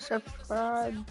subscribe.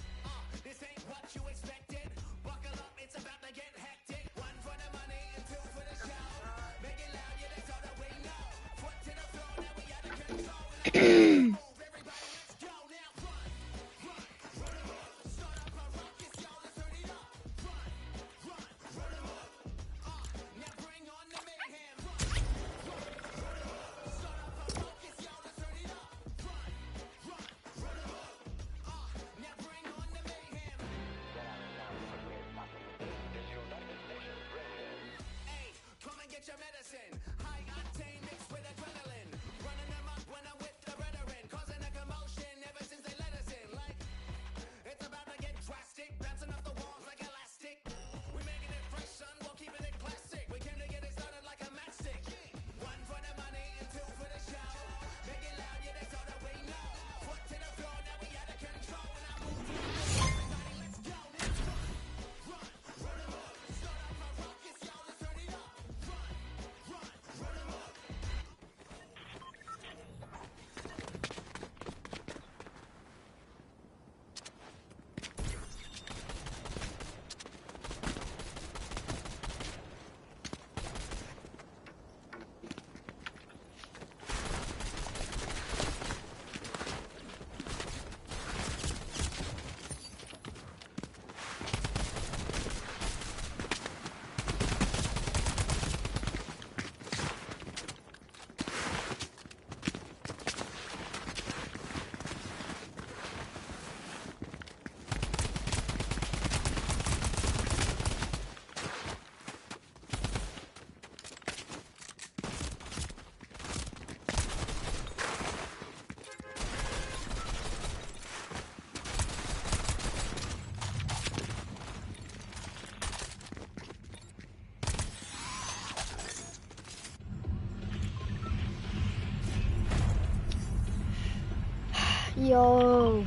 Yo.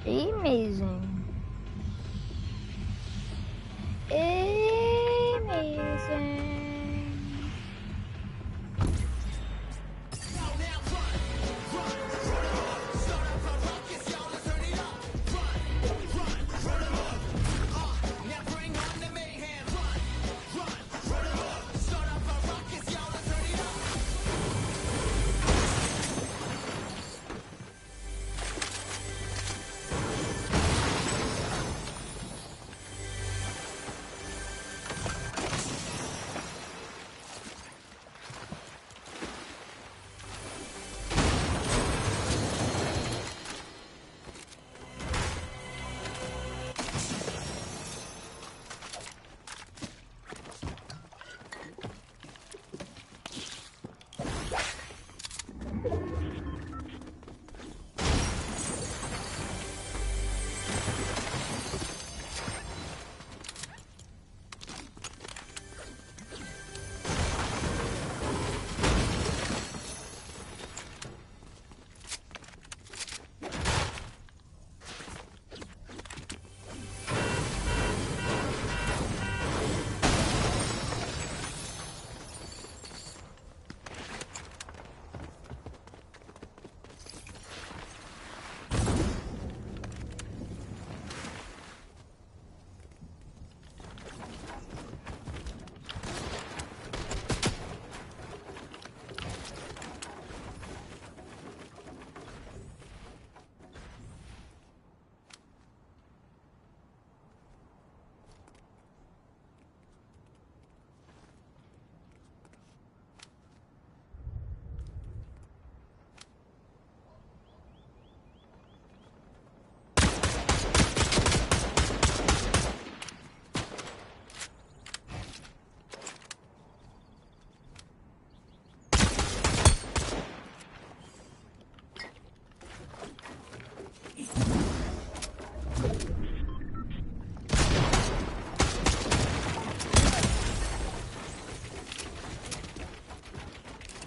Amazing. Amazing.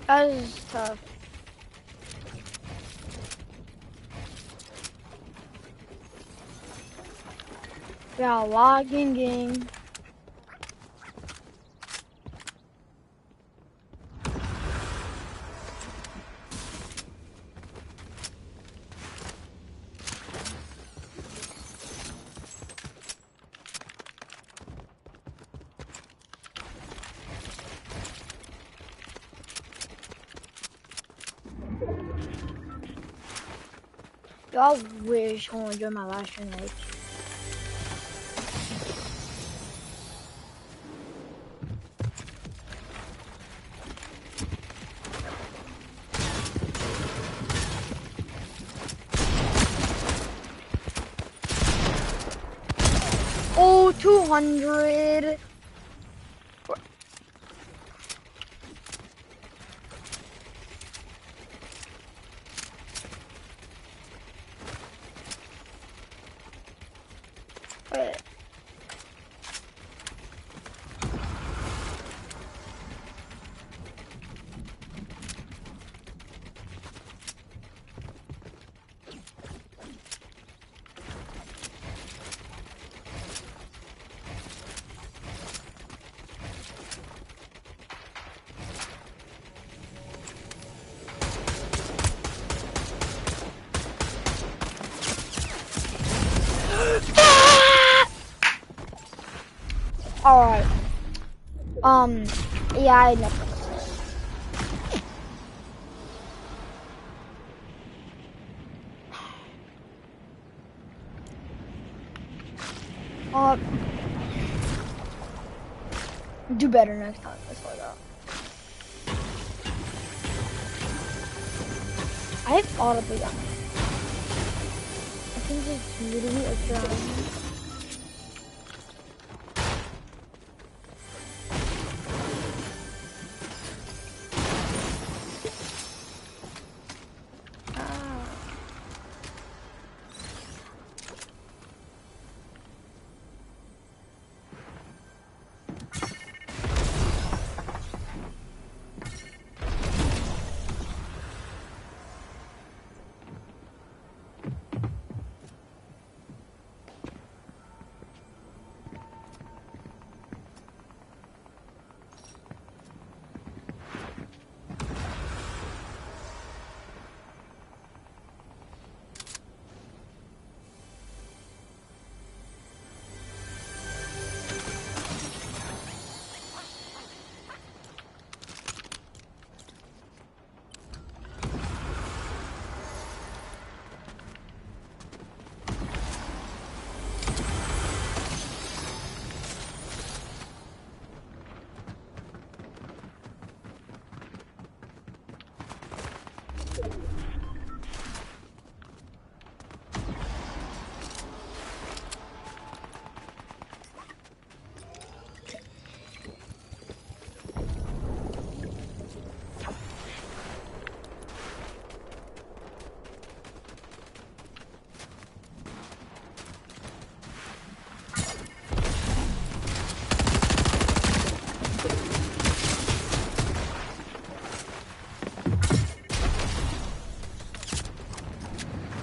That is tough. Yeah, logging game. I wish I enjoyed my last stream. Like, oh, 200. Wait. Alright. Yeah, I know. Do better next time. That's all I got. I've audibly done it. I can just literally adjourn.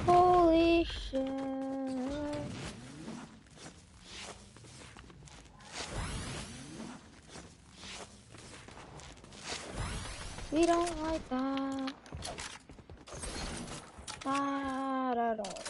Holy shit. We don't like that. Not at all.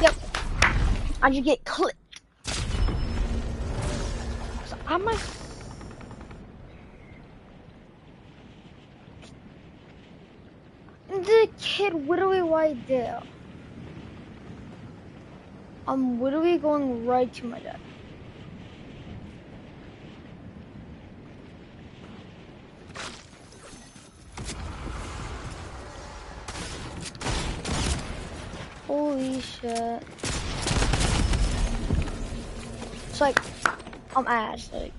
Yep. I just get clipped. So I must. The kid literally right there. I'm literally going right to my dad. Holy shit. It's like, I'm ass, like.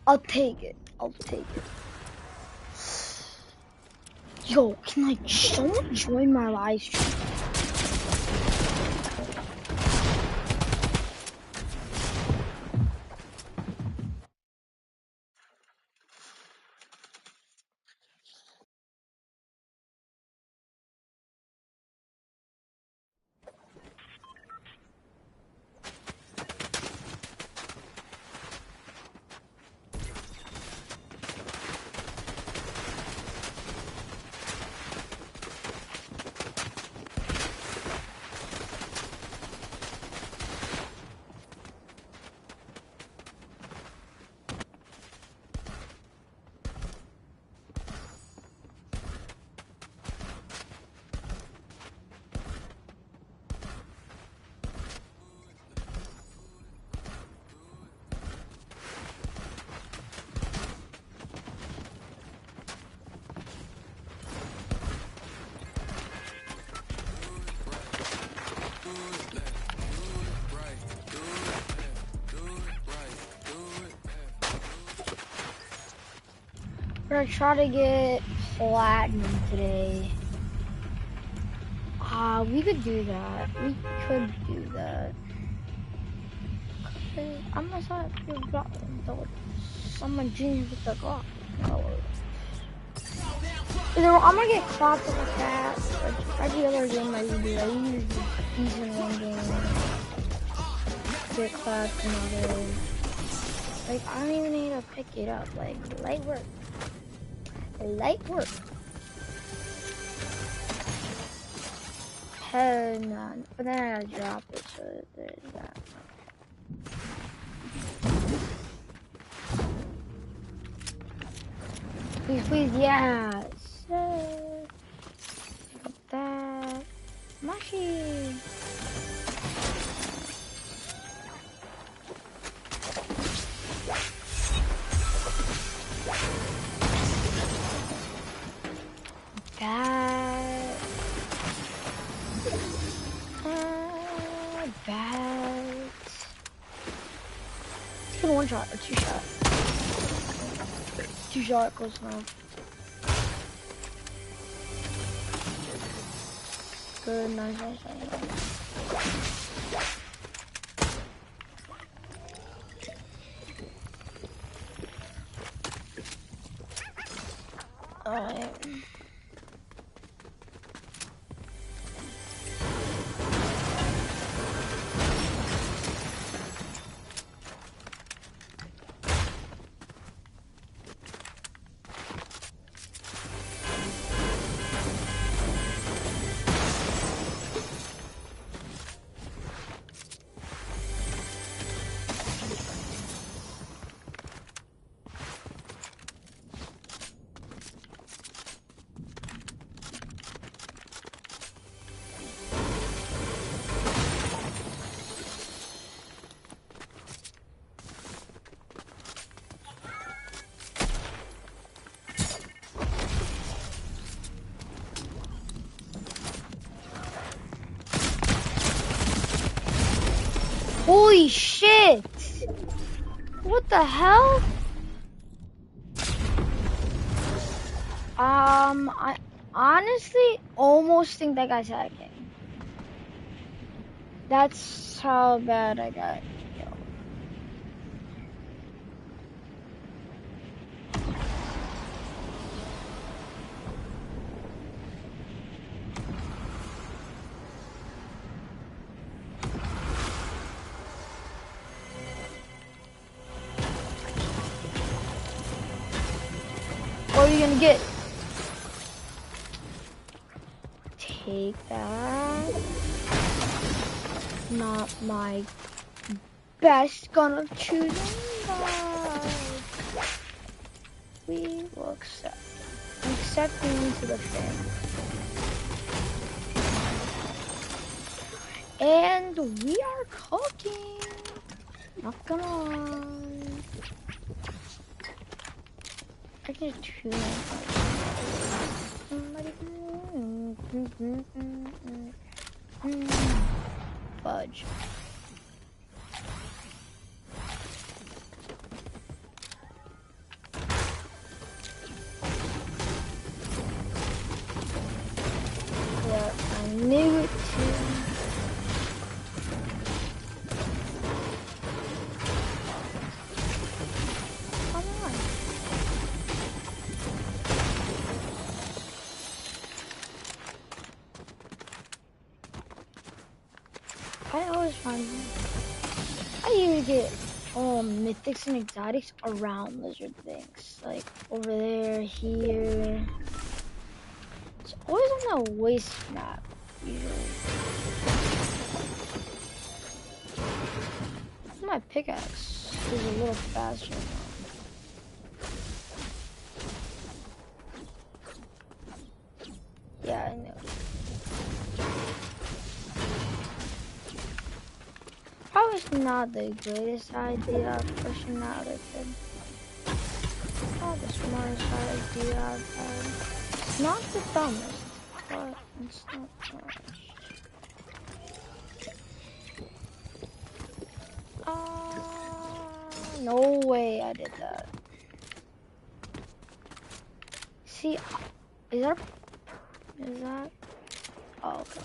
I'll take it. I'll take it. Yo, can like someone join my live stream? We're gonna try to get platinum today. We could do that. We could do that. I'm gonna start someone genius with the Glock. No. Either I'm gonna get clapped with a cat. Like every other game I usually decent one game. Get clapped another. Like I don't even need to pick it up. Like light work. Light work. Hell no. But then I gotta drop it, so there's that. Please, please, yes. Got that. Mushy. Bad. Bad. Let's get a one shot or two shot. Two shot close enough. Good, nice. Alright. Holy shit! What the hell? I honestly almost think that guy's hacking. That's how bad I got. What are you gonna get? Take that. Not my best gun of choosing, but we will accept. Accepting into the family. And we are cooking. Not gonna lie. I get two. Fudge. knew it too. Come on. I always find I usually get mythics and exotics around lizard things. Like over there, here. It's always on the waste map, usually. My pickaxe is a little faster now. Yeah, I know. Probably not the greatest idea pushing that other kid. Not the smartest idea I've had. It's not the dumbest, but it's not much. No way I did that. See, is that? Oh, okay.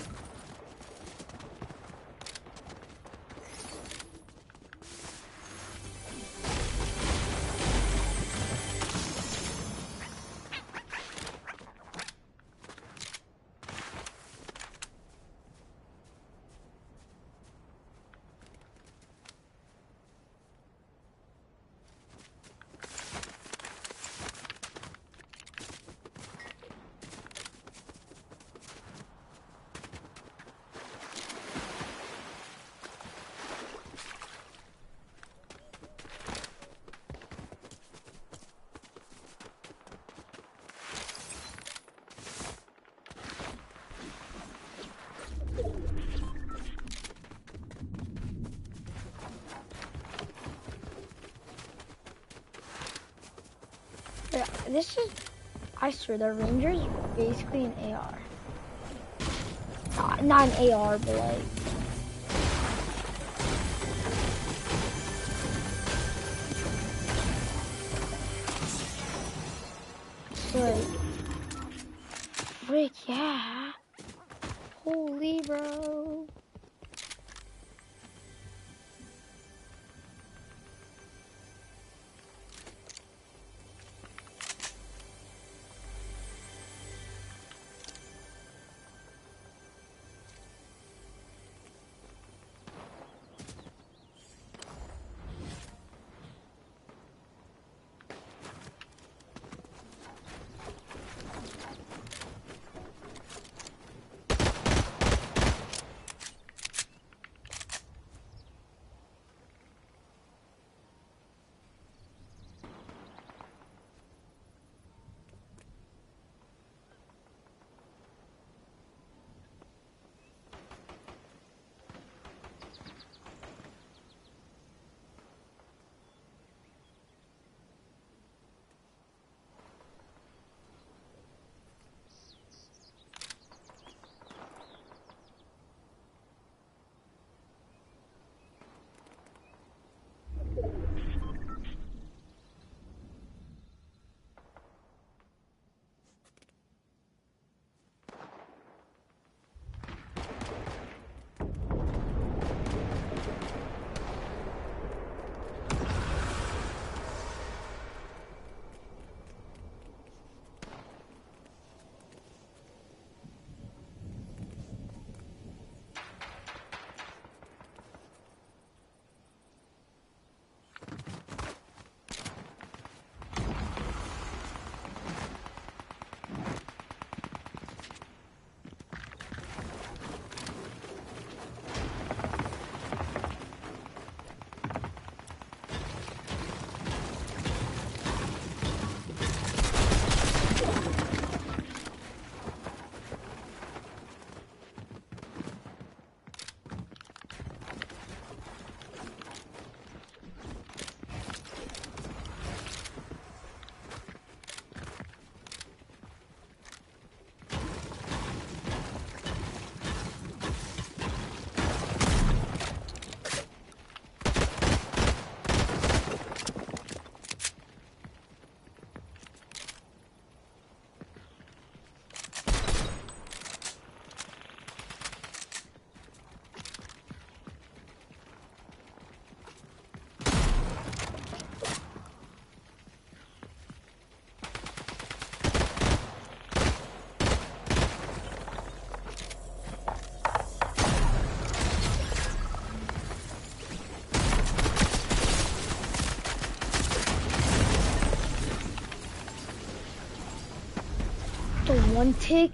Yeah, this is, I swear, the Ranger is basically an AR. Not an AR, but like, Rick, yeah. Holy bro. the one tick.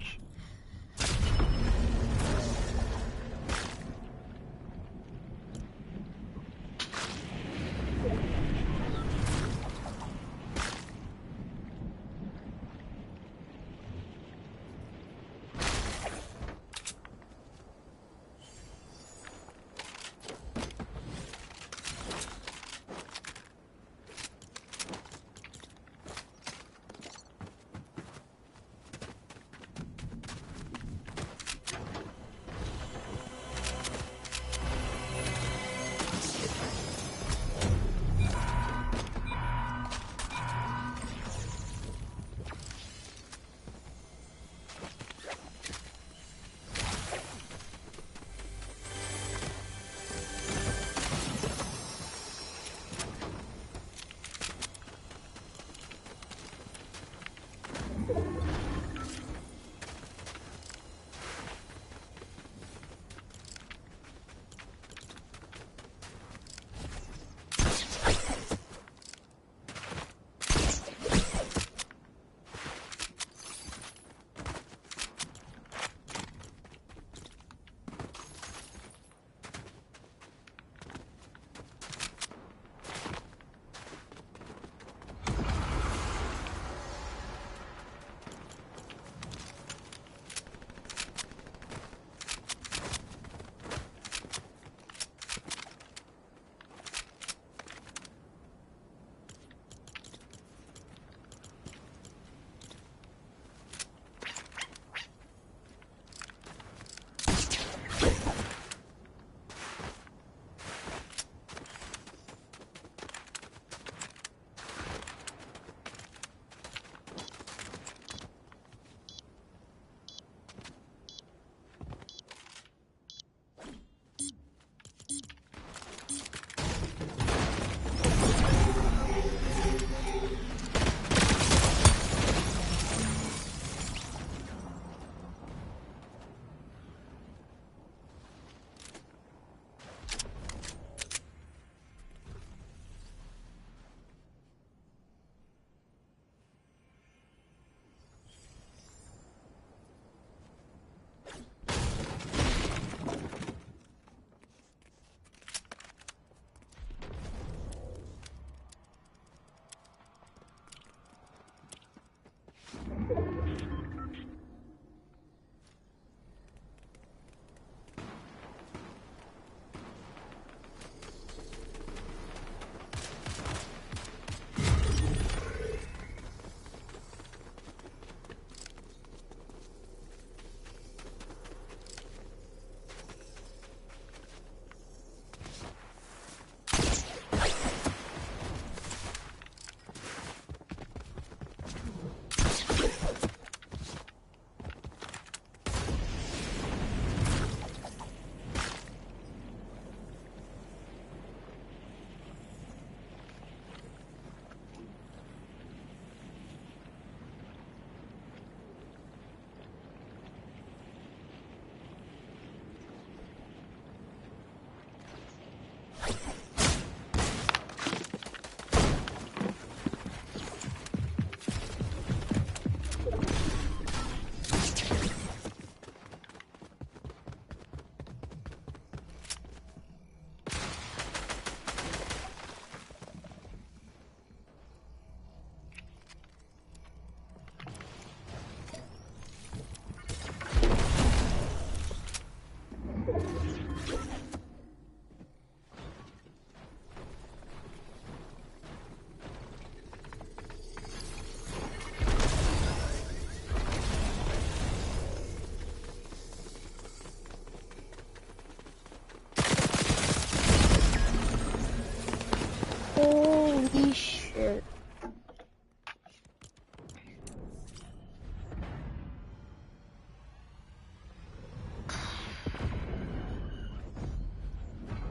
Holy shit.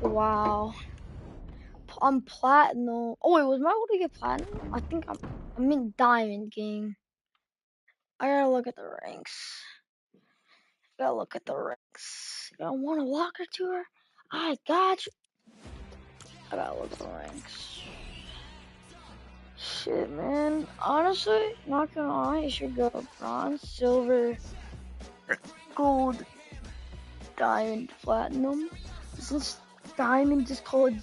Wow. I'm platinum. Oh wait, was my able to get platinum? I think I'm in diamond game. I gotta look at the ranks. Gotta look at the ranks. You don't want a locker tour? I got you. I gotta look at the ranks. Shit, man. Honestly, not gonna lie, you should go bronze, silver, gold, diamond, platinum. Since diamond is called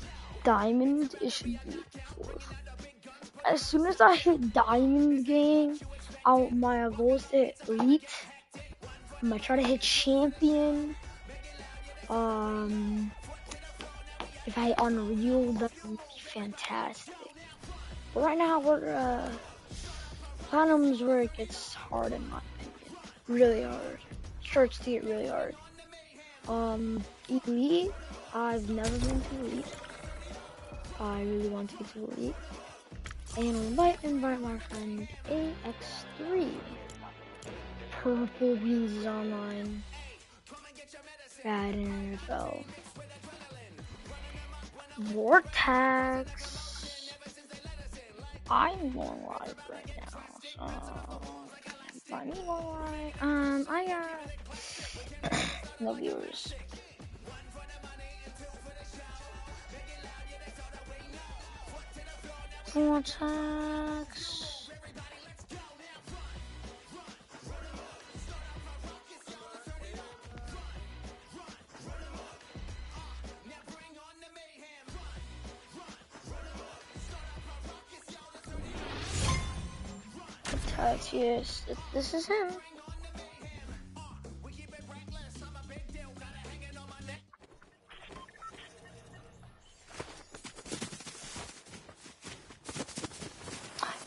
diamond, it should be 4. As soon as I hit diamond game, my goal is to hit elite. I'm gonna try to hit champion. If I hit unreal, that would be fantastic. But right now, we're platinum's where it gets hard in my opinion. Really hard. Starts to get really hard. Elite, I've never been to elite. I really want to get to elite. And invite my friend AX3. Purple Beans online. Bad in NFL. Vortex. I'm going live right now, so find me going live. I got no viewers. Vortex. Vortex, yes, this is him.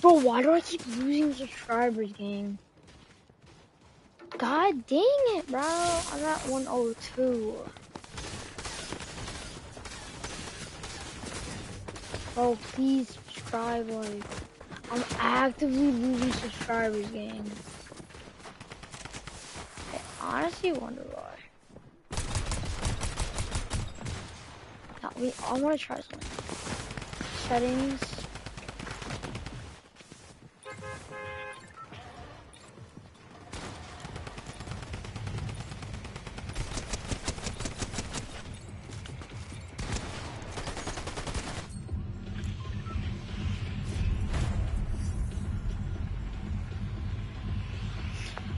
Bro, why do I keep losing subscribers, gang? God dang it, bro. I got 102. Bro, please subscribe, like, I'm actively losing subscribers, gang. I honestly wonder why. I want to try something. Settings.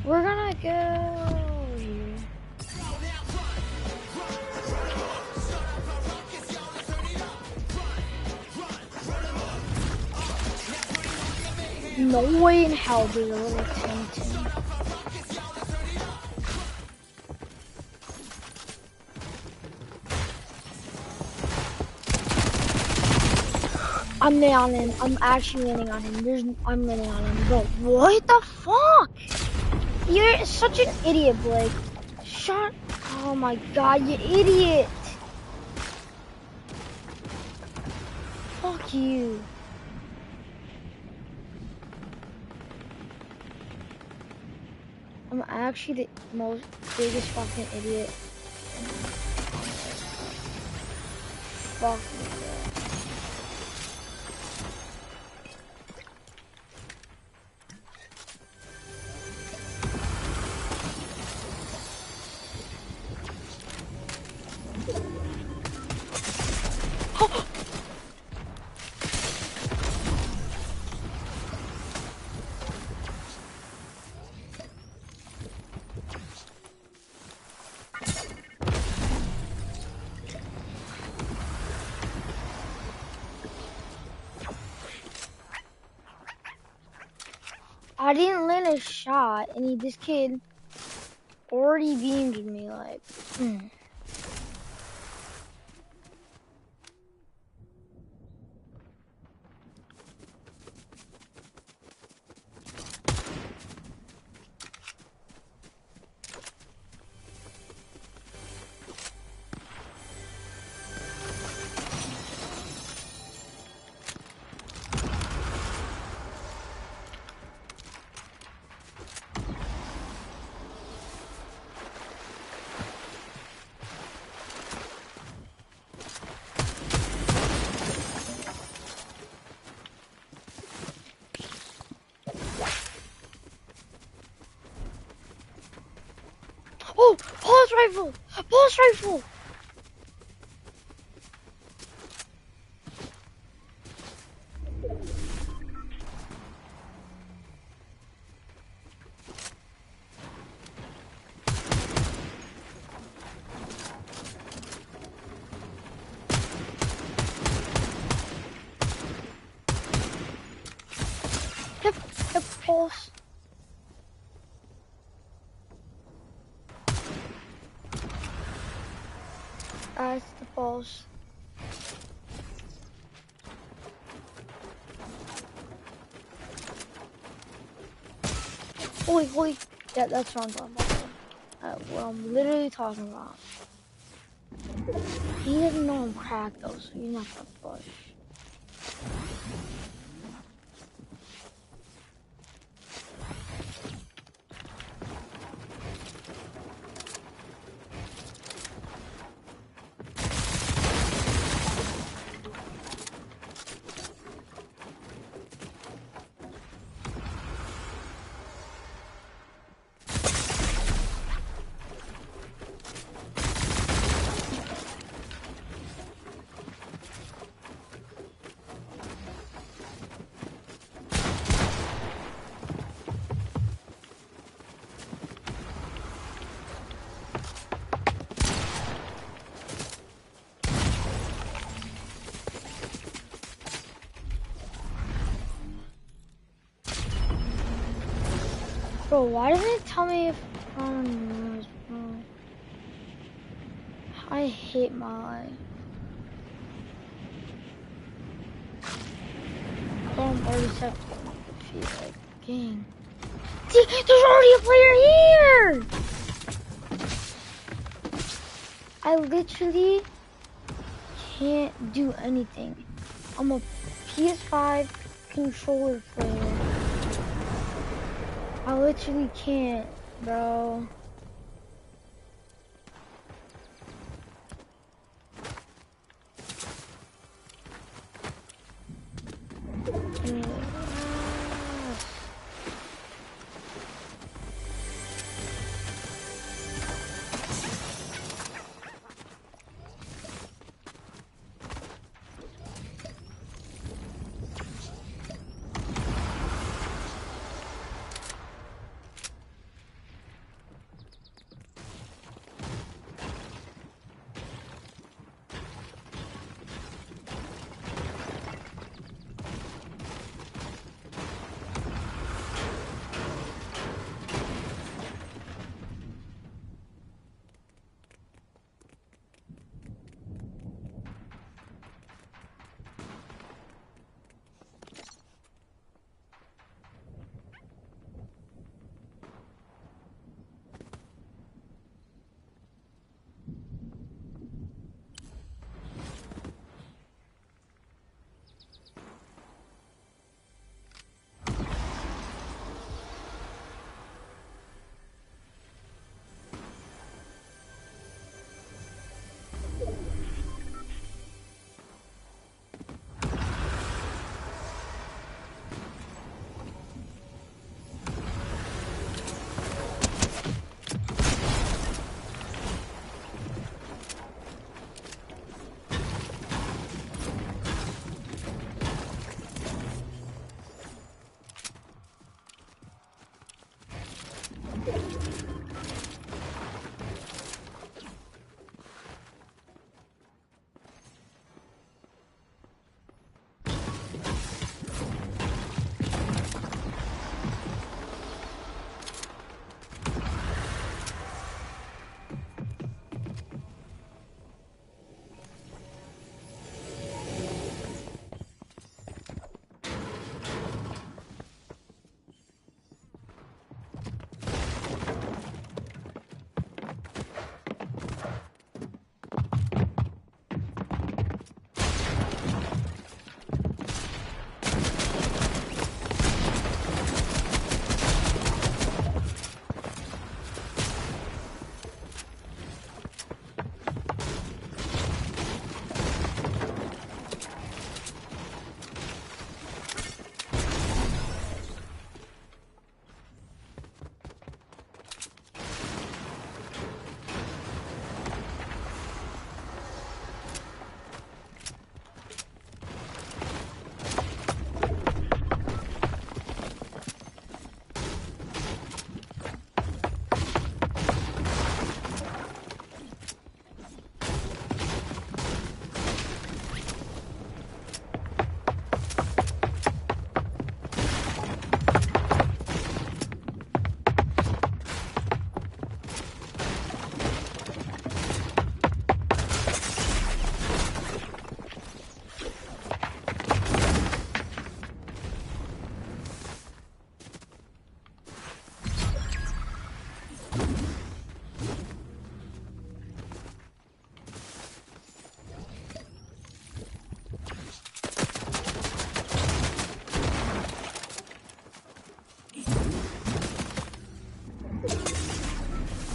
We're gonna go here. No way in hell there's a little Tintin. I'm landing on him. I'm actually landing on him. I'm landing on him. Bro, what the fuck? You're such an idiot, Blake. Shut. Oh my god, you idiot. Fuck you. I'm actually the biggest fucking idiot. Fuck me, bro. I didn't land a shot, and this kid already beamed me, like, oh, pulse rifle! Pulse rifle! It's the falls. Holy. Yeah, that's what I'm talking about. What I'm literally talking about. He doesn't know I'm cracked though, so he's not gonna push. Bro, why doesn't it tell me if bro? I hate my life. Bro, I'm already set feet like gang. See, there's already a player here! I literally can't do anything. I'm a PS5 controller player. I literally can't, bro.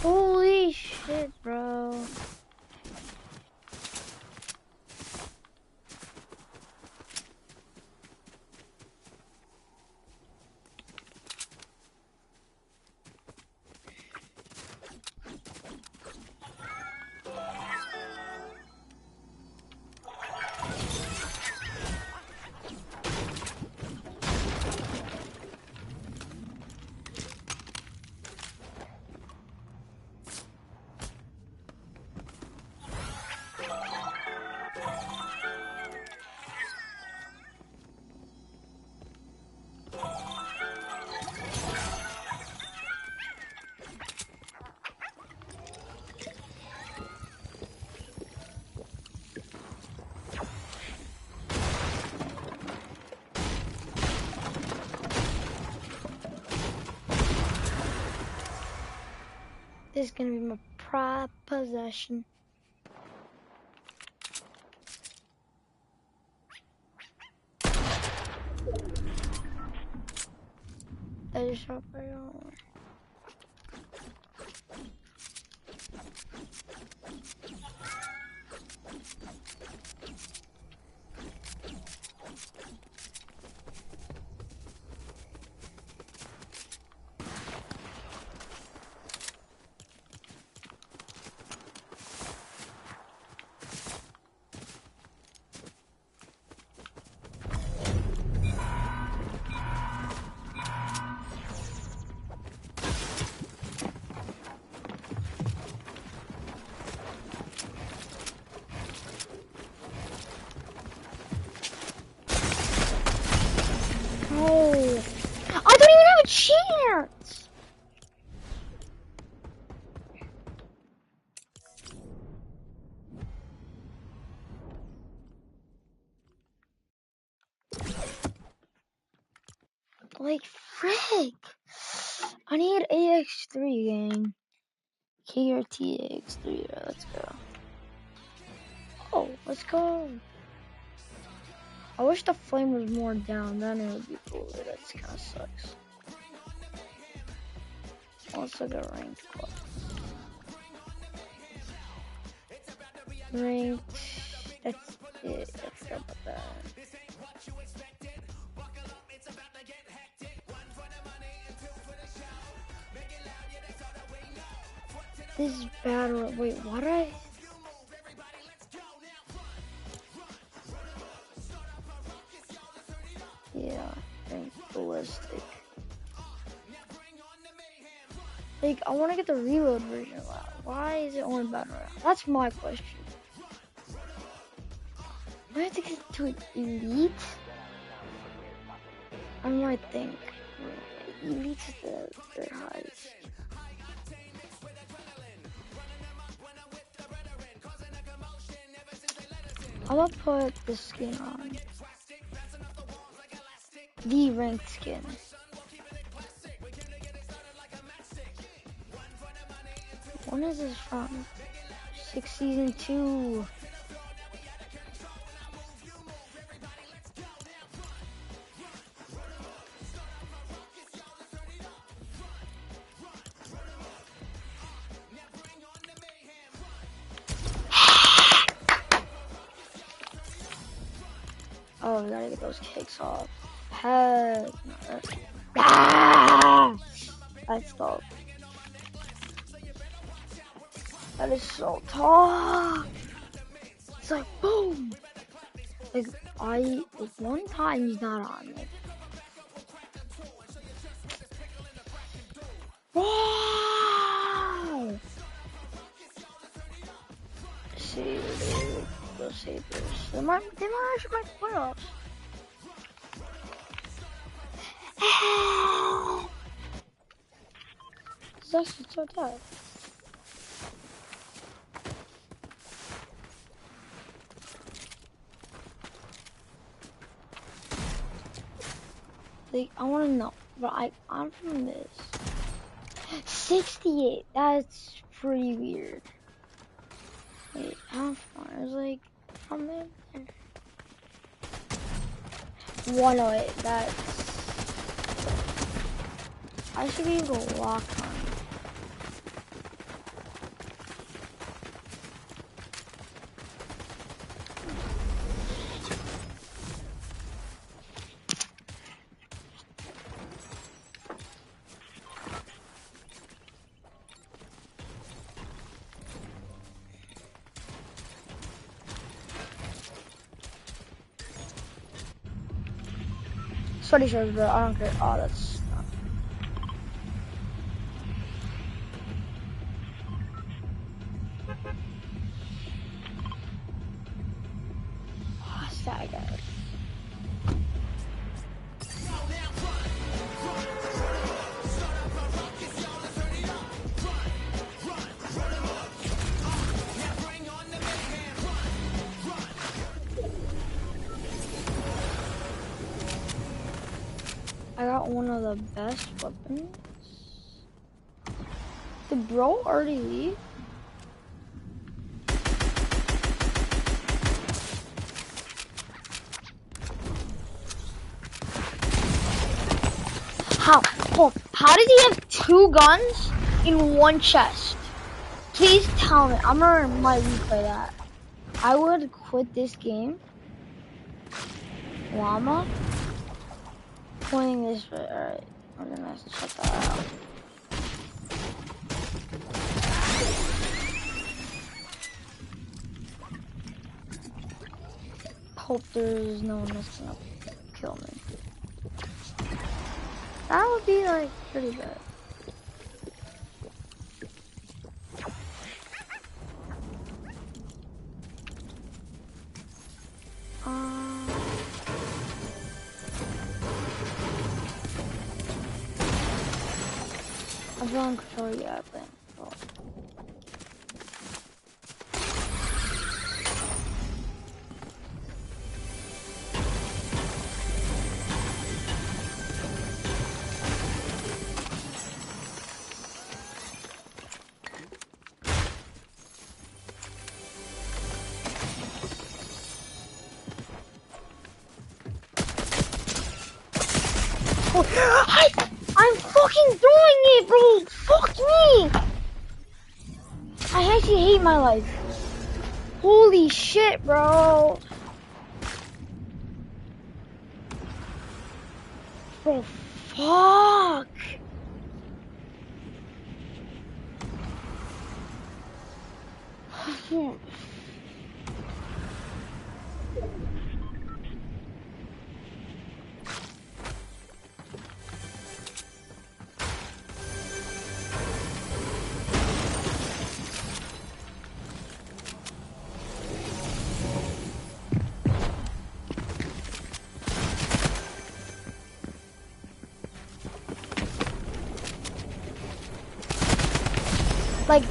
Holy shit, bro. This is gonna be my pride possession. That just shot right on. No, I don't even have a chance. Like, frick. I need AX3 gang. KRT AX3, let's go. Oh, let's go. I wish the flame was more down, then it would be cooler. That kind of sucks. Also got ranked class. Ranked. That's it. I forgot about that. This is bad. Wait, what did I? Yeah, ranked ballistic. Like, I want to get the reload version. Why is it only battle royale? That's my question. Do I have to get to elite? I might think elite's the highest. I'm gonna put the skin on. The ranked skin. When is this from? 6 season 2. Oh, we gotta get those kicks off. Heck. Ah! That's dope. That is so tough. It's like boom. Like one time he's not on. Like, wow. See, those sabers. They might actually make playoffs. It's actually so tough. Like, I want to know, but I'm from this. 68. That's pretty weird. Wait, how far? It's like from there. 108. That's. I should be able to walk on. Sweaty shirts, bro. I don't care. Oh, that's. Oh, sad guy. I got one of the best weapons. Did bro already leave? How? Oh, how does he have 2 guns in 1 chest? Please tell me. I'm gonna might replay that. I would quit this game. Llama? Pointing this way. Alright. We're gonna check that out. Hope there's no one that's gonna kill me. That would be like pretty bad. I'm feeling control, yeah, I think. Oh. I'm fucking doing it, bro! Fuck me! I actually hate my life. Holy shit, bro! Bro, fuck! Like,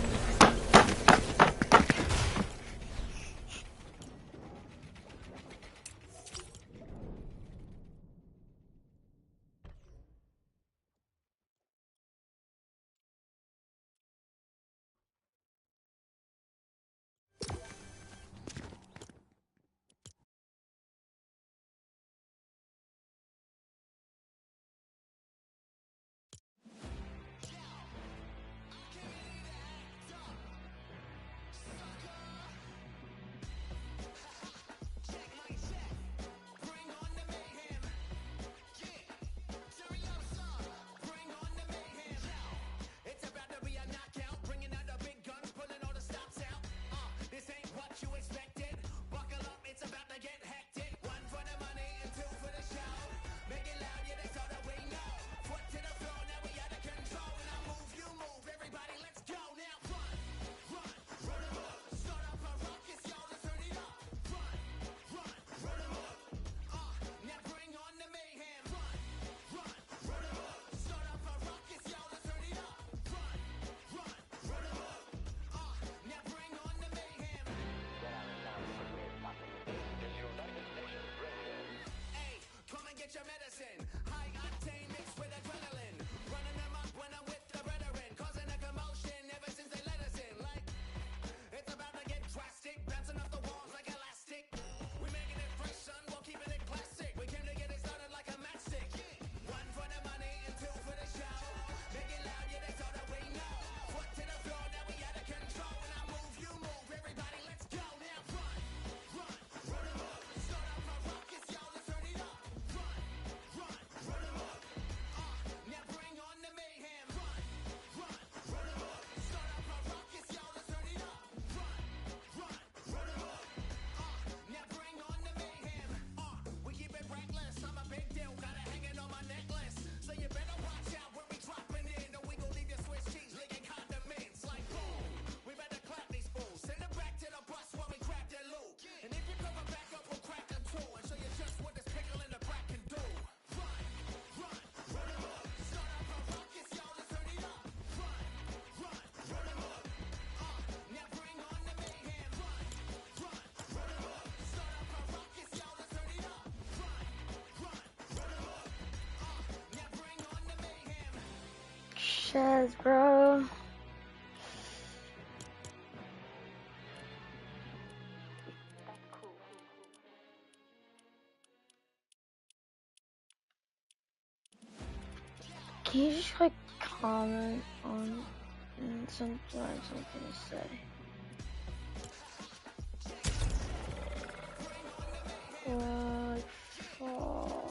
Chaz, bro. Can you just like comment on something to say? What? Fuck.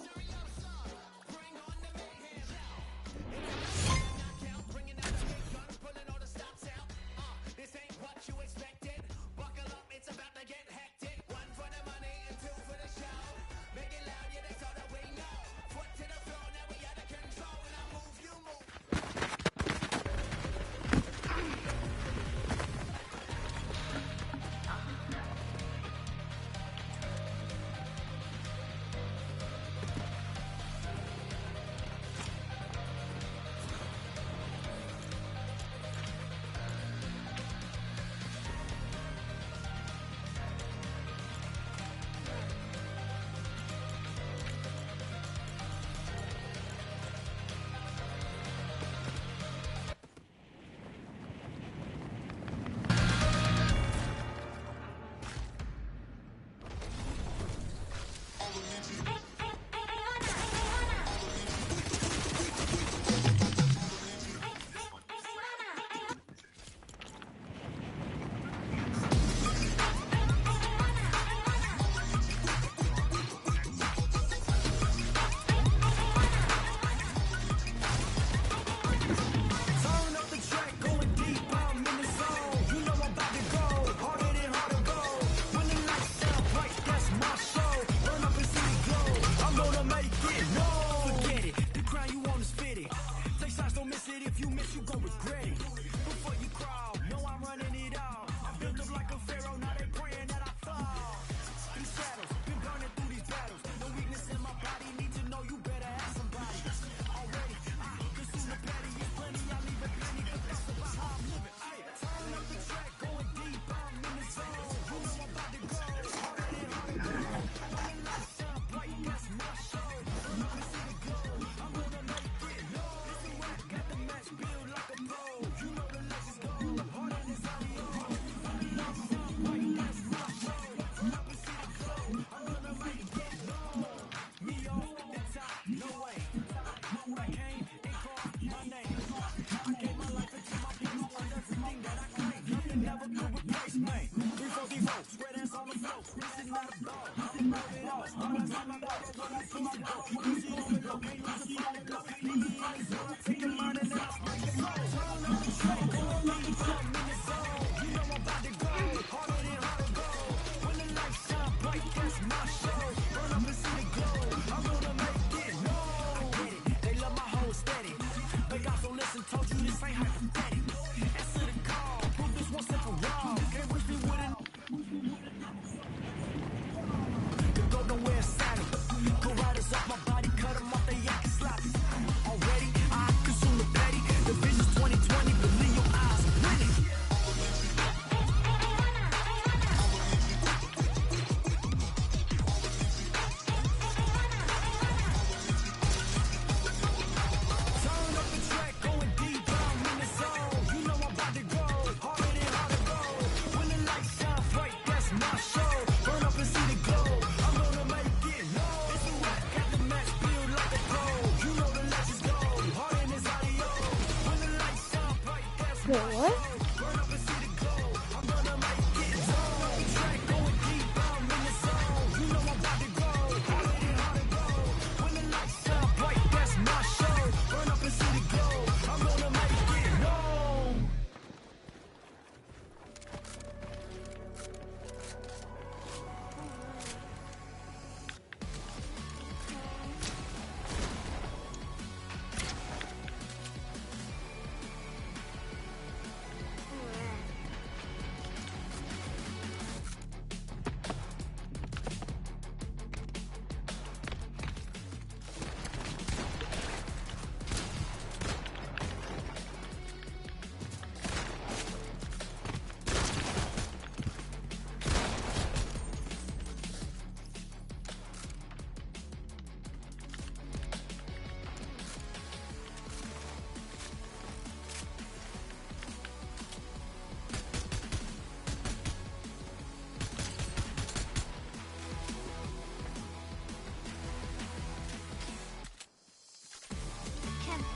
Wait, what?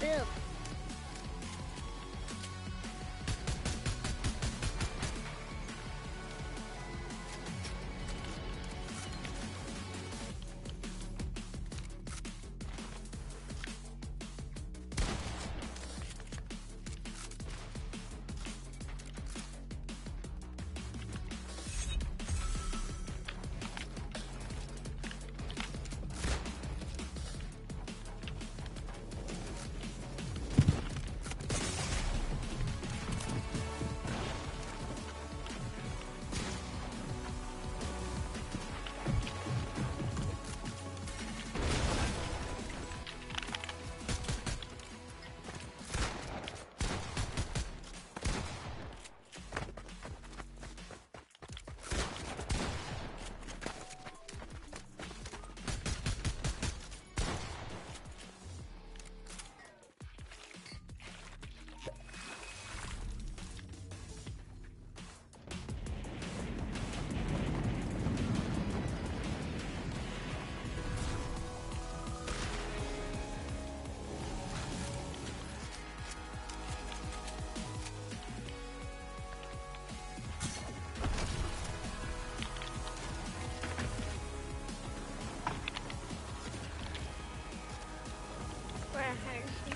bib.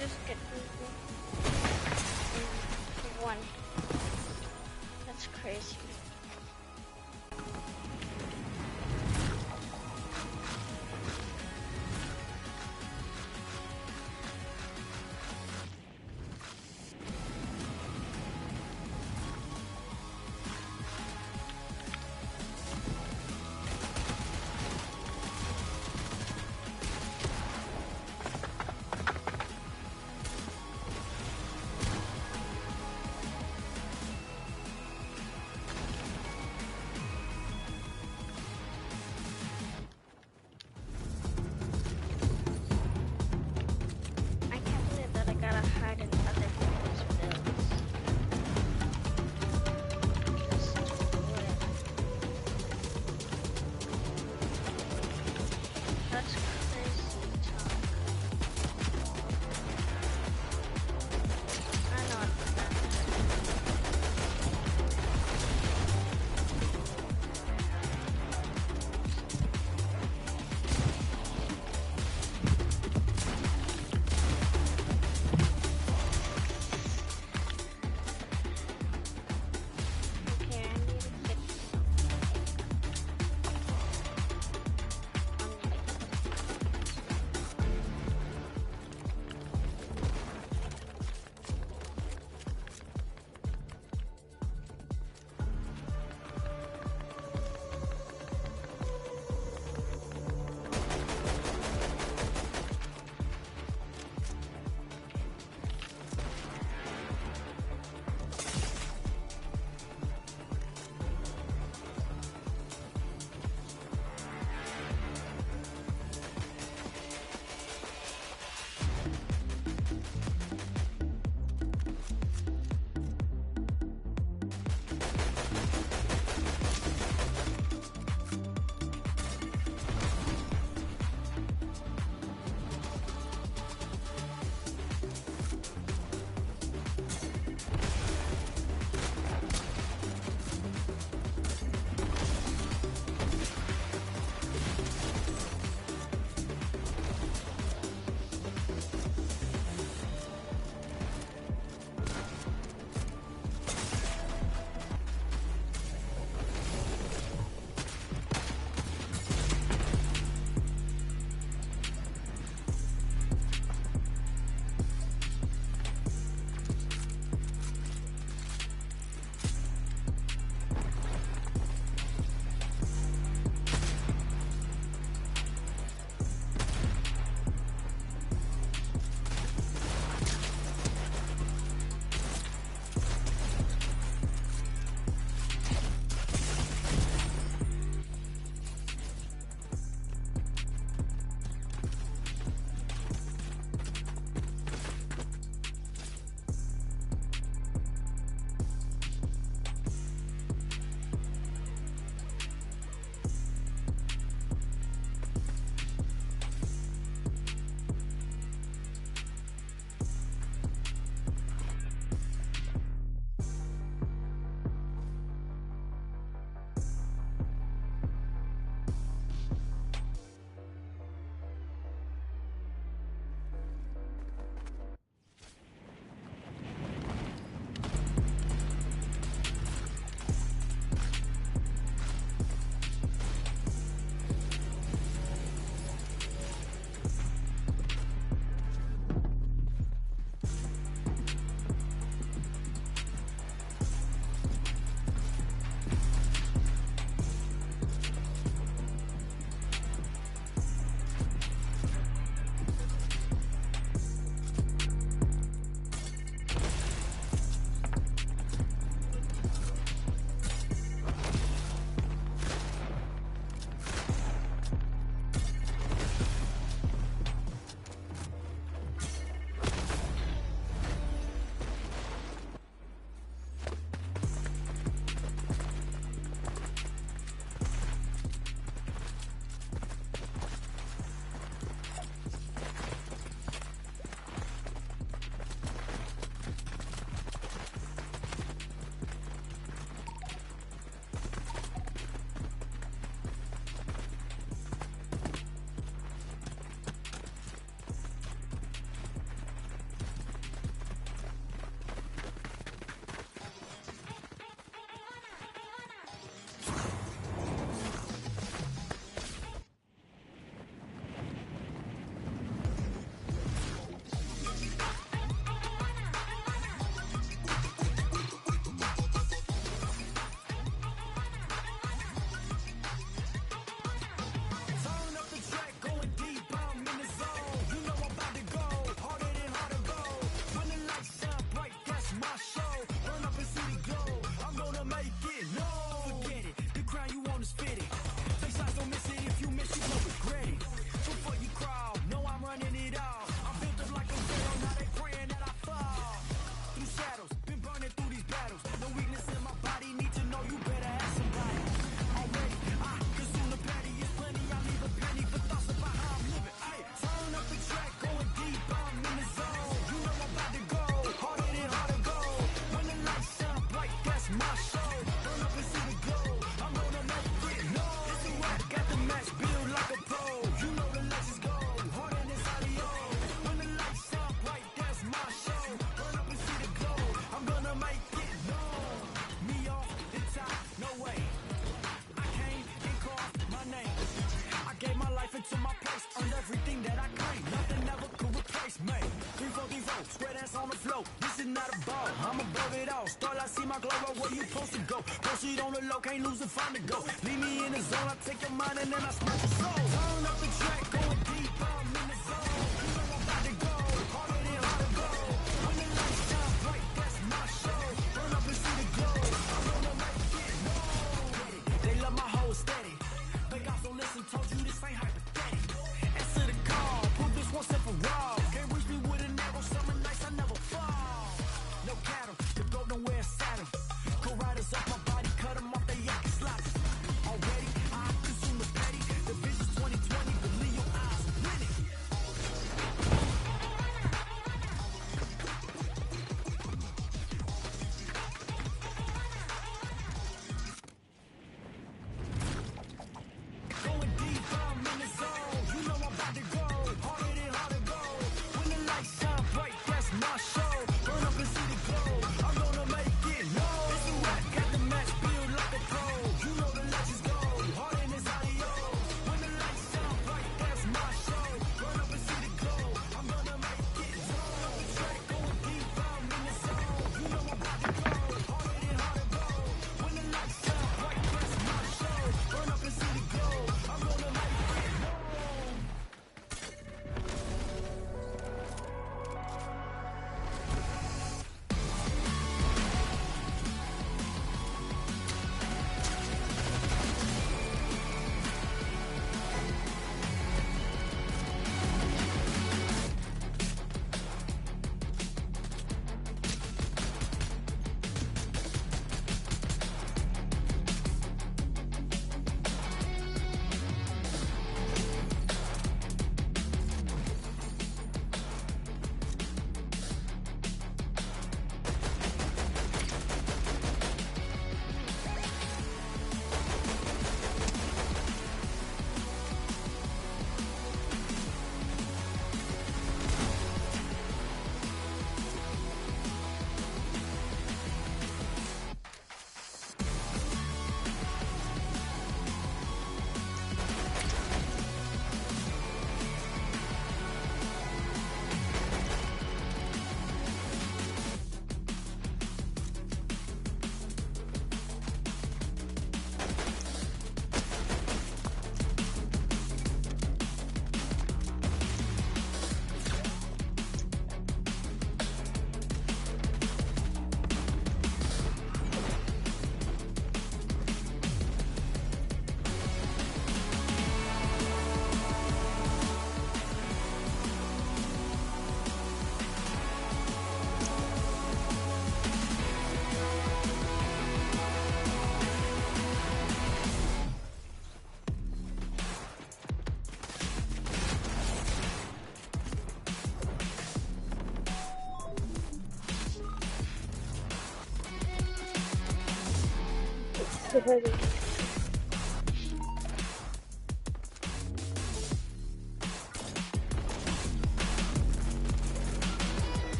Just get one. That's crazy.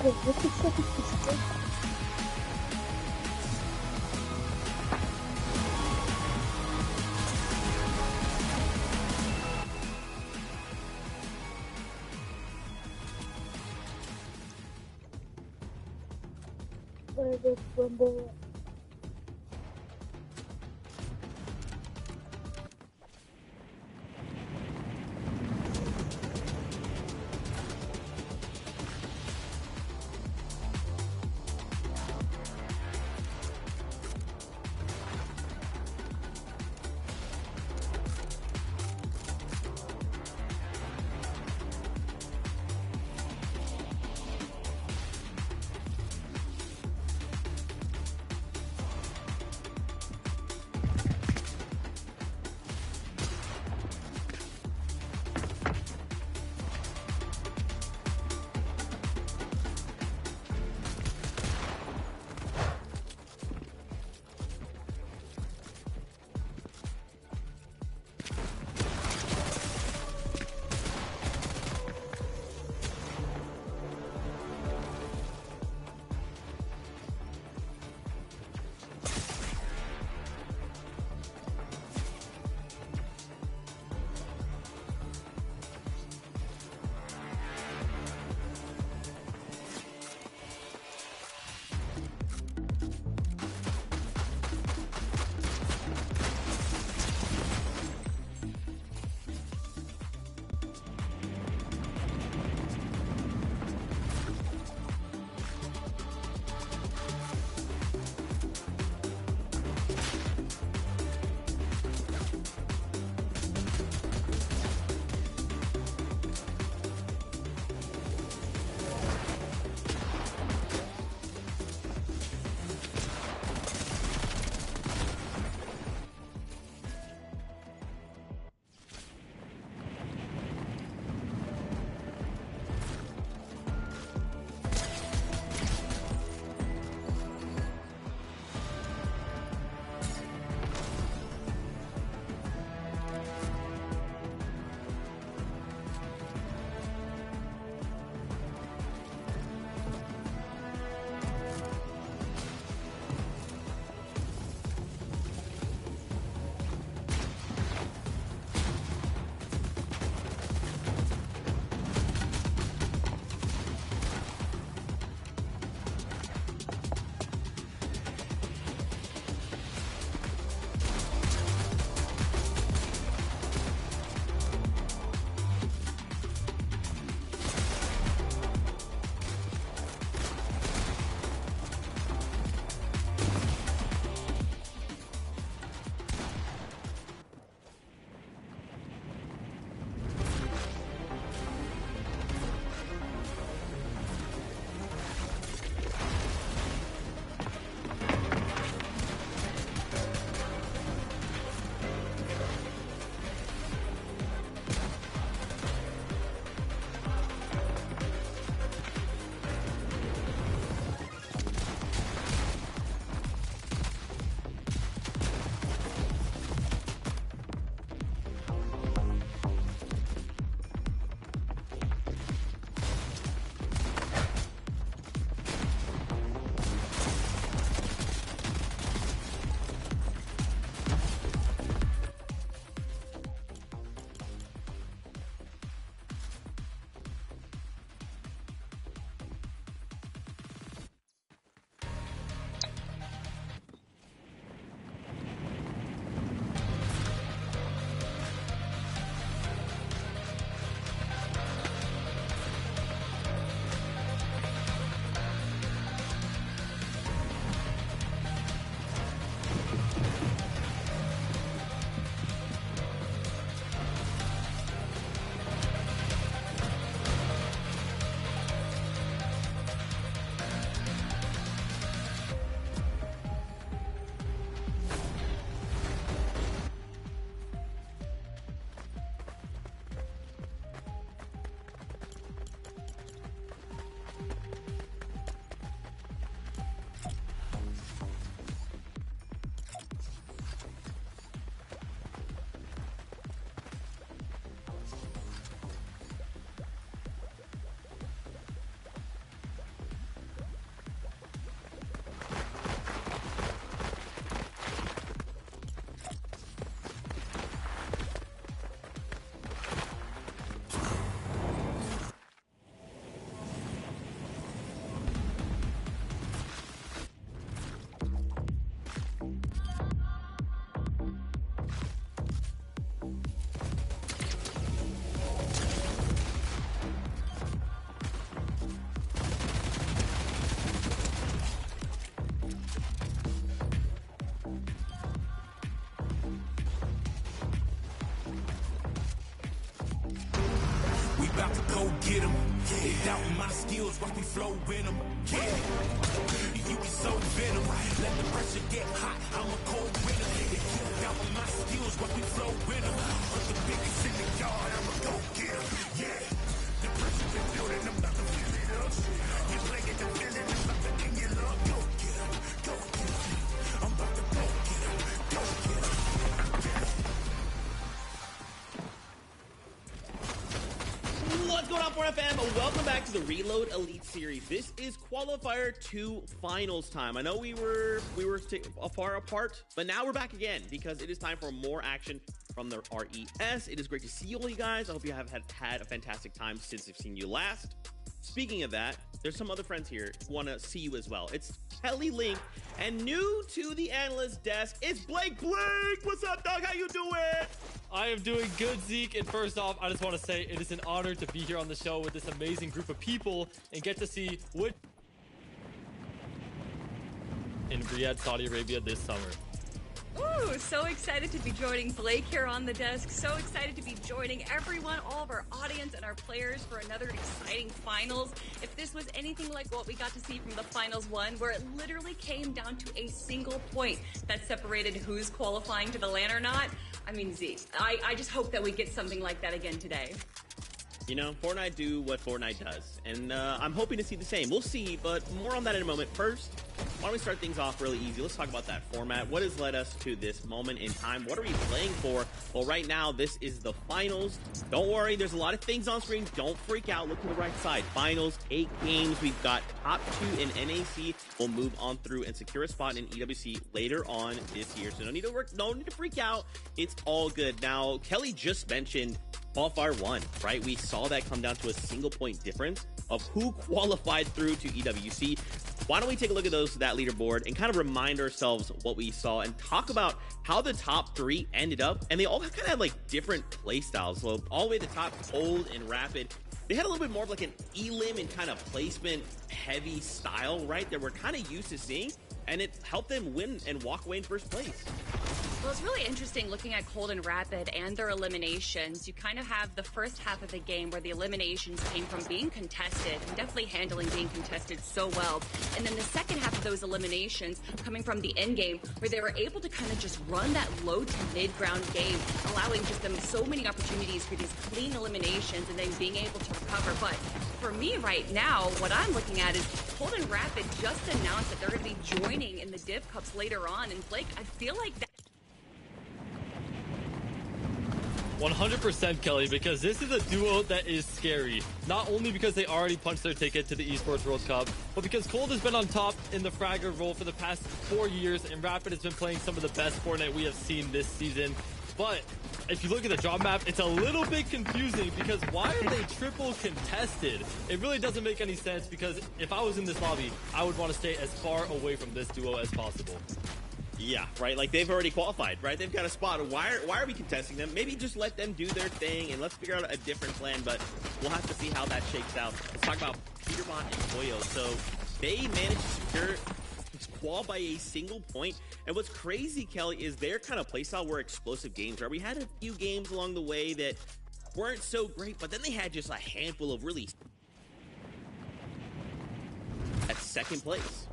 What the fuck is this thing? Where is Rumble? go get them. They doubt my skills, watch me flow in them. Yeah, you be so venom. Let the pressure get hot, I'm a cold winner. They doubt my skills, watch me flow in them. I'm the biggest in the yard, I'm a go get them. Yeah, the pressure been building, I'm about to fill it up. You play it, the feeling, I'm about to give you love. Go get them, go get them. I'm about to go get them, go get them. What's going on, Fortnite fam? Welcome back to the Reload Elite Series. This is Qualifier 2 Finals time. I know we were far apart, but now we're back again because it is time for more action from the RES. It is great to see all you guys. I hope you have had a fantastic time since I've seen you last. Speaking of that, there's some other friends here who want to see you as well. It's Kelly Link, and new to the analyst desk, it's Blake. Blake, what's up, dog? How you doing? I am doing good, Zeke. And first off, I just want to say it is an honor to be here on the show with this amazing group of people and get to see what in Riyadh, Saudi Arabia this summer. Ooh, so excited to be joining Blake here on the desk. So excited to be joining everyone, all of our audience and our players for another exciting finals. If this was anything like what we got to see from the finals one, where it literally came down to a single point that separated who's qualifying to the LAN or not, I mean, Zeke, I just hope that we get something like that again today. You know, Fortnite do what Fortnite does, and I'm hoping to see the same. We'll see, but more on that in a moment. First, why don't we start things off really easy? Let's talk about that format. What has led us to this moment in time? What are we playing for? Well, right now, this is the finals. Don't worry, there's a lot of things on screen. Don't freak out. Look to the right side. Finals, 8 games. We've got top 2 in NAC. We'll move on through and secure a spot in EWC later on this year. So no need to freak out. It's all good. Now, Kelly just mentioned Qualifier 1, right? We saw that come down to a single point difference of who qualified through to EWC. Why don't we take a look at that leaderboard and kind of remind ourselves what we saw and talk about how the top 3 ended up, and they all kind of had like different play styles. So all the way to the top, Cold and Rapid, they had a little bit more of like an elim and kind of placement heavy style, right? That we're kind of used to seeing, and it helped them win and walk away in first place. Well, it's really interesting looking at Cold and Rapid and their eliminations. You kind of have the first half of the game where the eliminations came from being contested and definitely handling being contested so well. And then the second half of those eliminations coming from the end game where they were able to kind of just run that low to mid ground game, allowing just them so many opportunities for these clean eliminations and then being able to recover. But for me right now, what I'm looking at is Cold and Rapid just announced that they're going to be joining in the Div Cups later on. And Blake, I feel like that 100% Kelly, because this is a duo that is scary. Not only because they already punched their ticket to the Esports World Cup, but because Cold has been on top in the fragger role for the past 4 years, and Rapid has been playing some of the best Fortnite we have seen this season. But if you look at the job map, it's a little bit confusing because why are they triple contested? It really doesn't make any sense, because if I was in this lobby, I would want to stay as far away from this duo as possible. Yeah, right. Like, they've already qualified, right? They've got a spot. Why are we contesting them? Maybe just let them do their thing and let's figure out a different plan, but we'll have to see how that shakes out. Let's talk about Peterbot and Toyo. So they managed to secure qual by a single point. And what's crazy, Kelly, is their kind of playstyle were explosive games, right? We had a few games along the way that weren't so great, but then they had just a handful of really at second place.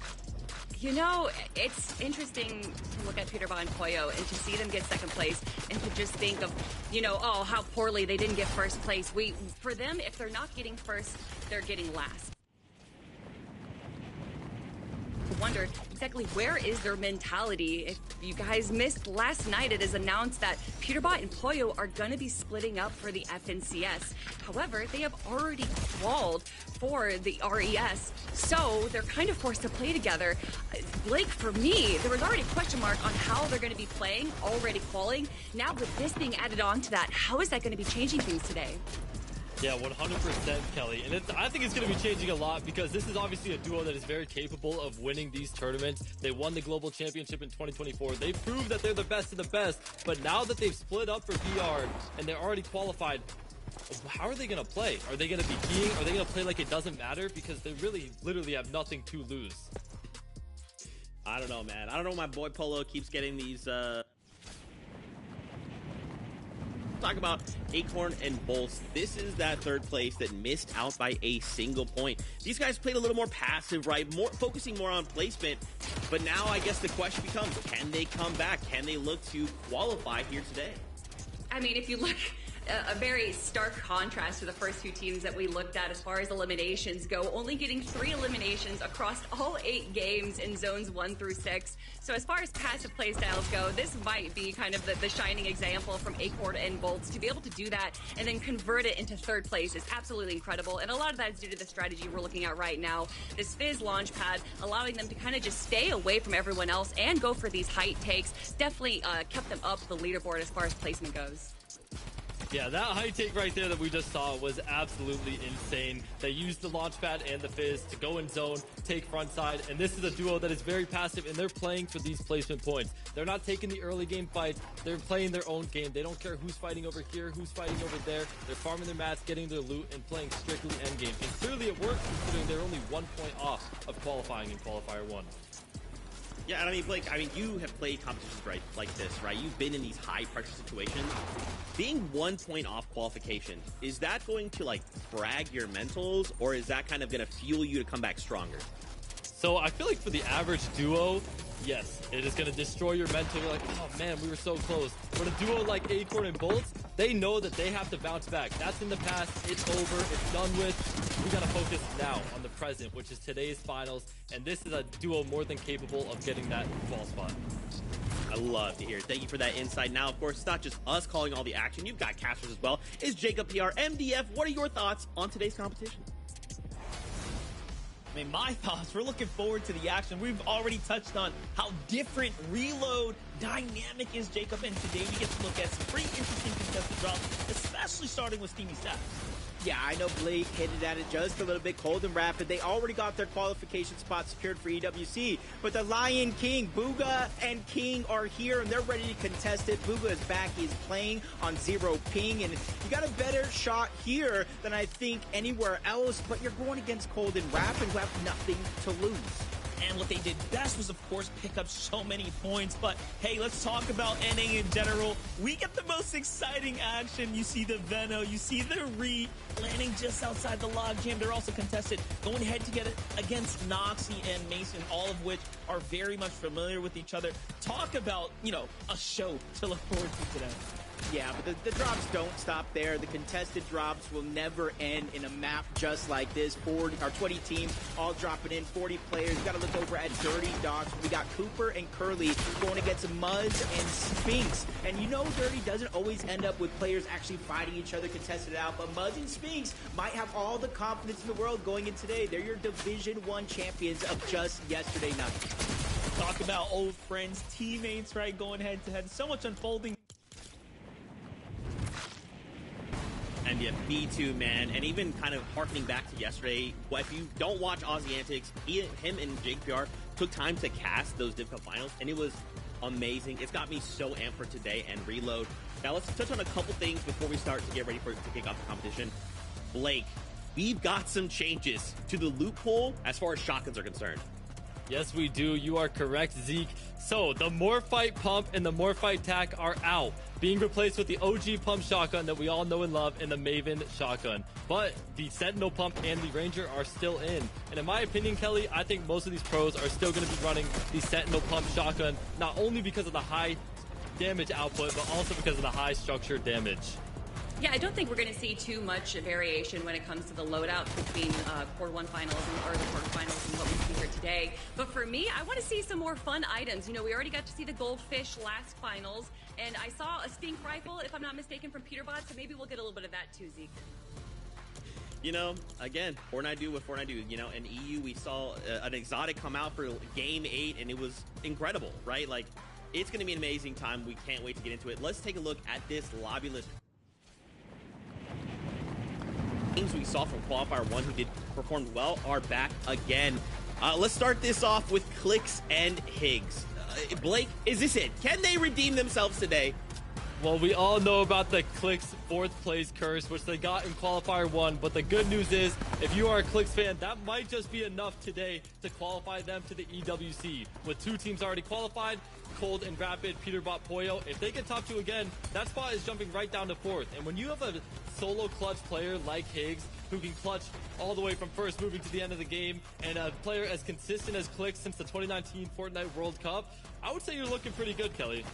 You know, it's interesting to look at Peterbot and Koyo and to see them get second place and to just think of, you know, oh, how poorly they didn't get first place. For them, if they're not getting first, they're getting last. Wondered exactly where is their mentality. If you guys missed last night, it is announced that Peterbot and Poyo are going to be splitting up for the FNCS. However, they have already qualified for the RES, so they're kind of forced to play together. Blake, for me, there was already a question mark on how they're going to be playing, already qualing. Now with this being added on to that, how is that going to be changing things today? Yeah, 100% Kelly. And I think it's going to be changing a lot because this is obviously a duo that is very capable of winning these tournaments. They won the Global Championship in 2024. They proved that they're the best of the best. But now that they've split up for VR and they're already qualified, how are they going to play? Are they going to be keying? Are they going to play like it doesn't matter? Because they really literally have nothing to lose. I don't know, man. I don't know. My boy Polo keeps getting these talk about Acorn and Bolts. This is that third place that missed out by a single point. These guys played a little more passive, right? More focusing more on placement. But now I guess the question becomes, can they come back? Can they look to qualify here today? I mean, if you look, a very stark contrast to the first two teams that we looked at as far as eliminations go, only getting 3 eliminations across all 8 games in zones 1 through 6. So as far as passive play styles go, this might be kind of the shining example from Acorn and Bolts. To be able to do that and then convert it into third place is absolutely incredible. And a lot of that is due to the strategy we're looking at right now. This Fizz launch pad, allowing them to kind of just stay away from everyone else and go for these height takes, definitely kept them up the leaderboard as far as placement goes. Yeah, that high take right there that we just saw was absolutely insane. They used the launch pad and the Fizz to go in zone, take front side, and this is a duo that is very passive, and they're playing for these placement points. They're not taking the early game fights. They're playing their own game. They don't care who's fighting over here, who's fighting over there. They're farming their mats, getting their loot, and playing strictly endgame. And clearly it works, considering they're only 1 point off of qualifying in Qualifier 1. Yeah, and I mean, Blake, you have played competitions like this, right? You've been in these high-pressure situations. Being 1 point off qualification, is that going to, like, frag your mentals, or is that kind of going to fuel you to come back stronger? So I feel like for the average duo, yes, it is going to destroy your mental. You're like, oh man, we were so close. But a duo like Acorn and Bolts, they know that they have to bounce back. That's in the past. It's over. It's done with. We got to focus now on the present, which is today's finals. And this is a duo more than capable of getting that fall spot. I love to hear it. Thank you for that insight. Now, of course, it's not just us calling all the action. You've got casters as well. It's Jacob PR, MDF. What are your thoughts on today's competition? I mean, my thoughts, we're looking forward to the action. We've already touched on how different reload dynamic is, Jacob, and today we get to look at some pretty interesting contested drops, especially starting with Steamy Staff. Yeah, I know Blake hinted at it just a little bit. Cold and Rapid, they already got their qualification spot secured for EWC. But the Lion King, Booga and King are here, and they're ready to contest it. Booga is back. He's playing on 0 ping, and you got a better shot here than I think anywhere else. But you're going against Cold and Rapid, who have nothing to lose. And what they did best was, of course, pick up so many points. But, hey, let's talk about NA in general. We get the most exciting action. You see the Veno, you see the Re landing just outside the logjam. They're also contested going head-to-head against Noxy and Mason, all of which are very much familiar with each other. Talk about, you know, a show to look forward to today. Yeah, but the drops don't stop there. The contested drops will never end in a map just like this. 20 teams all dropping in, 40 players. You got to look over at Dirty Dogs. We got Cooper and Curly going against Muzz and Sphinx. And you know Dirty doesn't always end up with players actually fighting each other, contested out. But Muzz and Sphinx might have all the confidence in the world going in today. They're your Division 1 champions of just yesterday night. Talk about old friends, teammates, right, going head-to-head. So much unfolding. And yeah, B2, man, and even kind of harkening back to yesterday, if you don't watch Aussie Antics, him and Jake PR took time to cast those difficult finals, and it was amazing. It's got me so amped for today and reload. Now let's touch on a couple things before we start to get ready to kick off the competition. Blake, we've got some changes to the loophole as far as shotguns are concerned. Yes, we do. You are correct, Zeke. So, the Morphite Pump and the Morphite Tac are out, being replaced with the OG Pump Shotgun that we all know and love and the Maven Shotgun. But the Sentinel Pump and the Ranger are still in. And in my opinion, Kelly, I think most of these pros are still going to be running the Sentinel Pump Shotgun, not only because of the high damage output, but also because of the high structure damage. Yeah, I don't think we're going to see too much variation when it comes to the loadouts between Quarter 1 finals or the quarterfinals and what we see here today. But for me, I want to see some more fun items. You know, we already got to see the Goldfish last finals, and I saw a Stink Rifle, if I'm not mistaken, from Peterbot, so maybe we'll get a little bit of that too, Zeke. You know, again, Fortnite do what Fortnite do. You know, in EU, we saw an exotic come out for Game 8, and it was incredible, right? Like, it's going to be an amazing time. We can't wait to get into it. Let's take a look at this lobby list. Teams we saw from Qualifier 1 who performed well are back again. Let's start this off with Clicks and Higgs. Blake, is this it? Can they redeem themselves today? Well, we all know about the Clicks 4th place curse, which they got in Qualifier 1, but the good news is, if you are a Clicks fan, that might just be enough today to qualify them to the EWC. With 2 teams already qualified, Cold and Rapid, Peterbot, Poyo. If they get top 2 again, that spot is jumping right down to 4th. And when you have a solo clutch player like Higgs, who can clutch all the way from first moving to the end of the game, and a player as consistent as Click since the 2019 Fortnite World Cup, I would say you're looking pretty good, Kelly.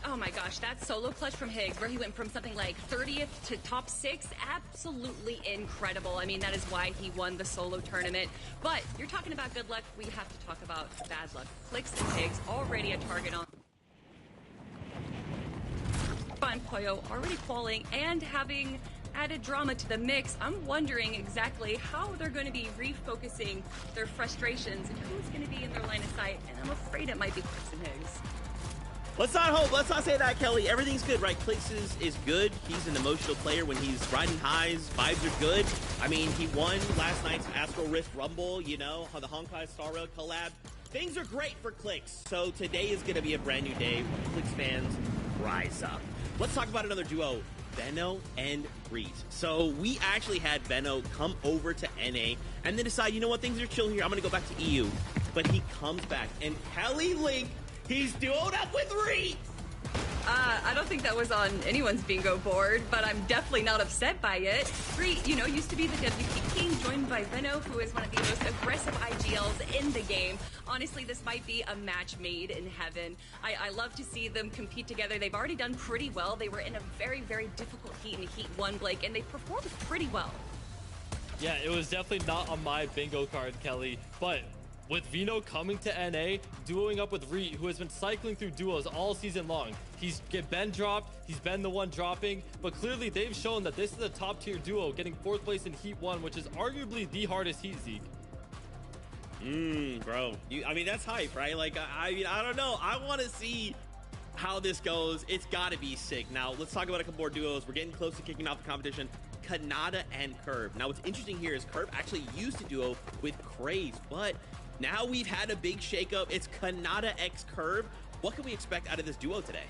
Oh my gosh, that solo clutch from Higgs, where he went from something like 30th to top 6, absolutely incredible. I mean, that is why he won the solo tournament. But you're talking about good luck, we have to talk about bad luck. Clicks and Higgs already a target on Poyo, already falling and having added drama to the mix. I'm wondering exactly how they're going to be refocusing their frustrations and who's going to be in their line of sight. And I'm afraid it might be Clicks and Higgs. Let's not hope. Let's not say that, Kelly. Everything's good, right? Clicks is good. He's an emotional player when he's riding highs. Vibes are good. I mean, he won last night's Astro Rift Rumble, you know, the Honkai Star Rail collab. Things are great for Clicks. So today is going to be a brand new day. Clicks fans, rise up. Let's talk about another duo, Veno and Breeze. So we actually had Veno come over to NA and then decide, you know what, things are chill here. I'm going to go back to EU. But he comes back, and Kelly Link, he's duoed up with Reed. I don't think that was on anyone's bingo board, but I'm definitely not upset by it. Reed, you know, used to be the WP King, joined by Veno, who is one of the most aggressive IGLs in the game. Honestly, this might be a match made in heaven. I love to see them compete together. They've already done pretty well. They were in a very, very difficult heat in Heat 1, Blake, and they performed pretty well. Yeah, it was definitely not on my bingo card, Kelly, but with Veno coming to NA, duoing up with Reed, who has been cycling through duos all season long. He's been dropped, he's been the one dropping, but clearly they've shown that this is a top tier duo, getting 4th place in Heat 1, which is arguably the hardest heat, Zeke. Bro, I mean, that's hype, right? Like, I mean, I don't know. I want to see how this goes. It's got to be sick. Now, let's talk about a couple more duos. We're getting close to kicking off the competition. Kanata and Curve. Now, what's interesting here is Curve actually used to duo with Craze, but now we've had a big shakeup. It's Kanata x Curve. What can we expect out of this duo today?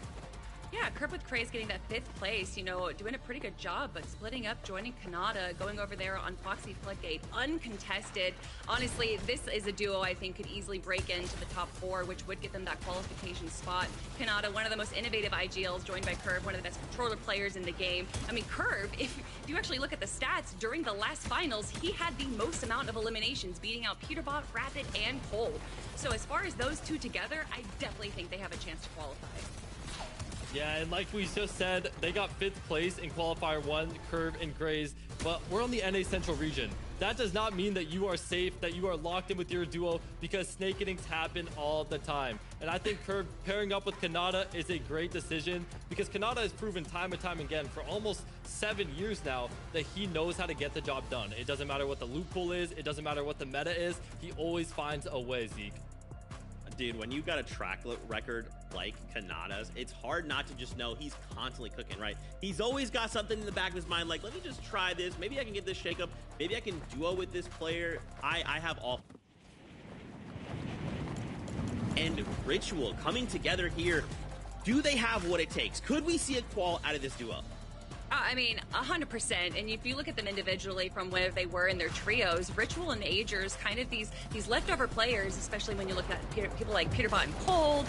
Yeah, Curve with Craze getting that 5th place, you know, doing a pretty good job, but splitting up, joining Kanata, going over there on Foxy Floodgate, uncontested. Honestly, this is a duo I think could easily break into the top 4, which would get them that qualification spot. Kanata, one of the most innovative IGLs, joined by Curve, one of the best controller players in the game. I mean, Curve, if you actually look at the stats, during the last finals, he had the most amount of eliminations, beating out Peterbot, Rapid, and Cold. So as far as those two together, I definitely think they have a chance to qualify. Yeah, and like we just said, they got 5th place in Qualifier 1, Curve and Graze, but we're on the NA Central region. That does not mean that you are safe, that you are locked in with your duo, because snake innings happen all the time. And I think Curve pairing up with Kanata is a great decision, because Kanata has proven time and time again for almost 7 years now that he knows how to get the job done. It doesn't matter what the loophole is, it doesn't matter what the meta is, he always finds a way, Zeke. Dude, when you've got a track record like Kanata's, it's hard not to just know he's constantly cooking, right? He's always got something in the back of his mind, like, let me just try this. Maybe I can get this shakeup. Maybe I can duo with this player. I have all. And Ritual coming together here. Do they have what it takes? Could we see a qual out of this duo? I mean, 100%. And if you look at them individually from where they were in their trios, Ritual and Agers, kind of these leftover players, especially when you look at people like Peterbot and Cold,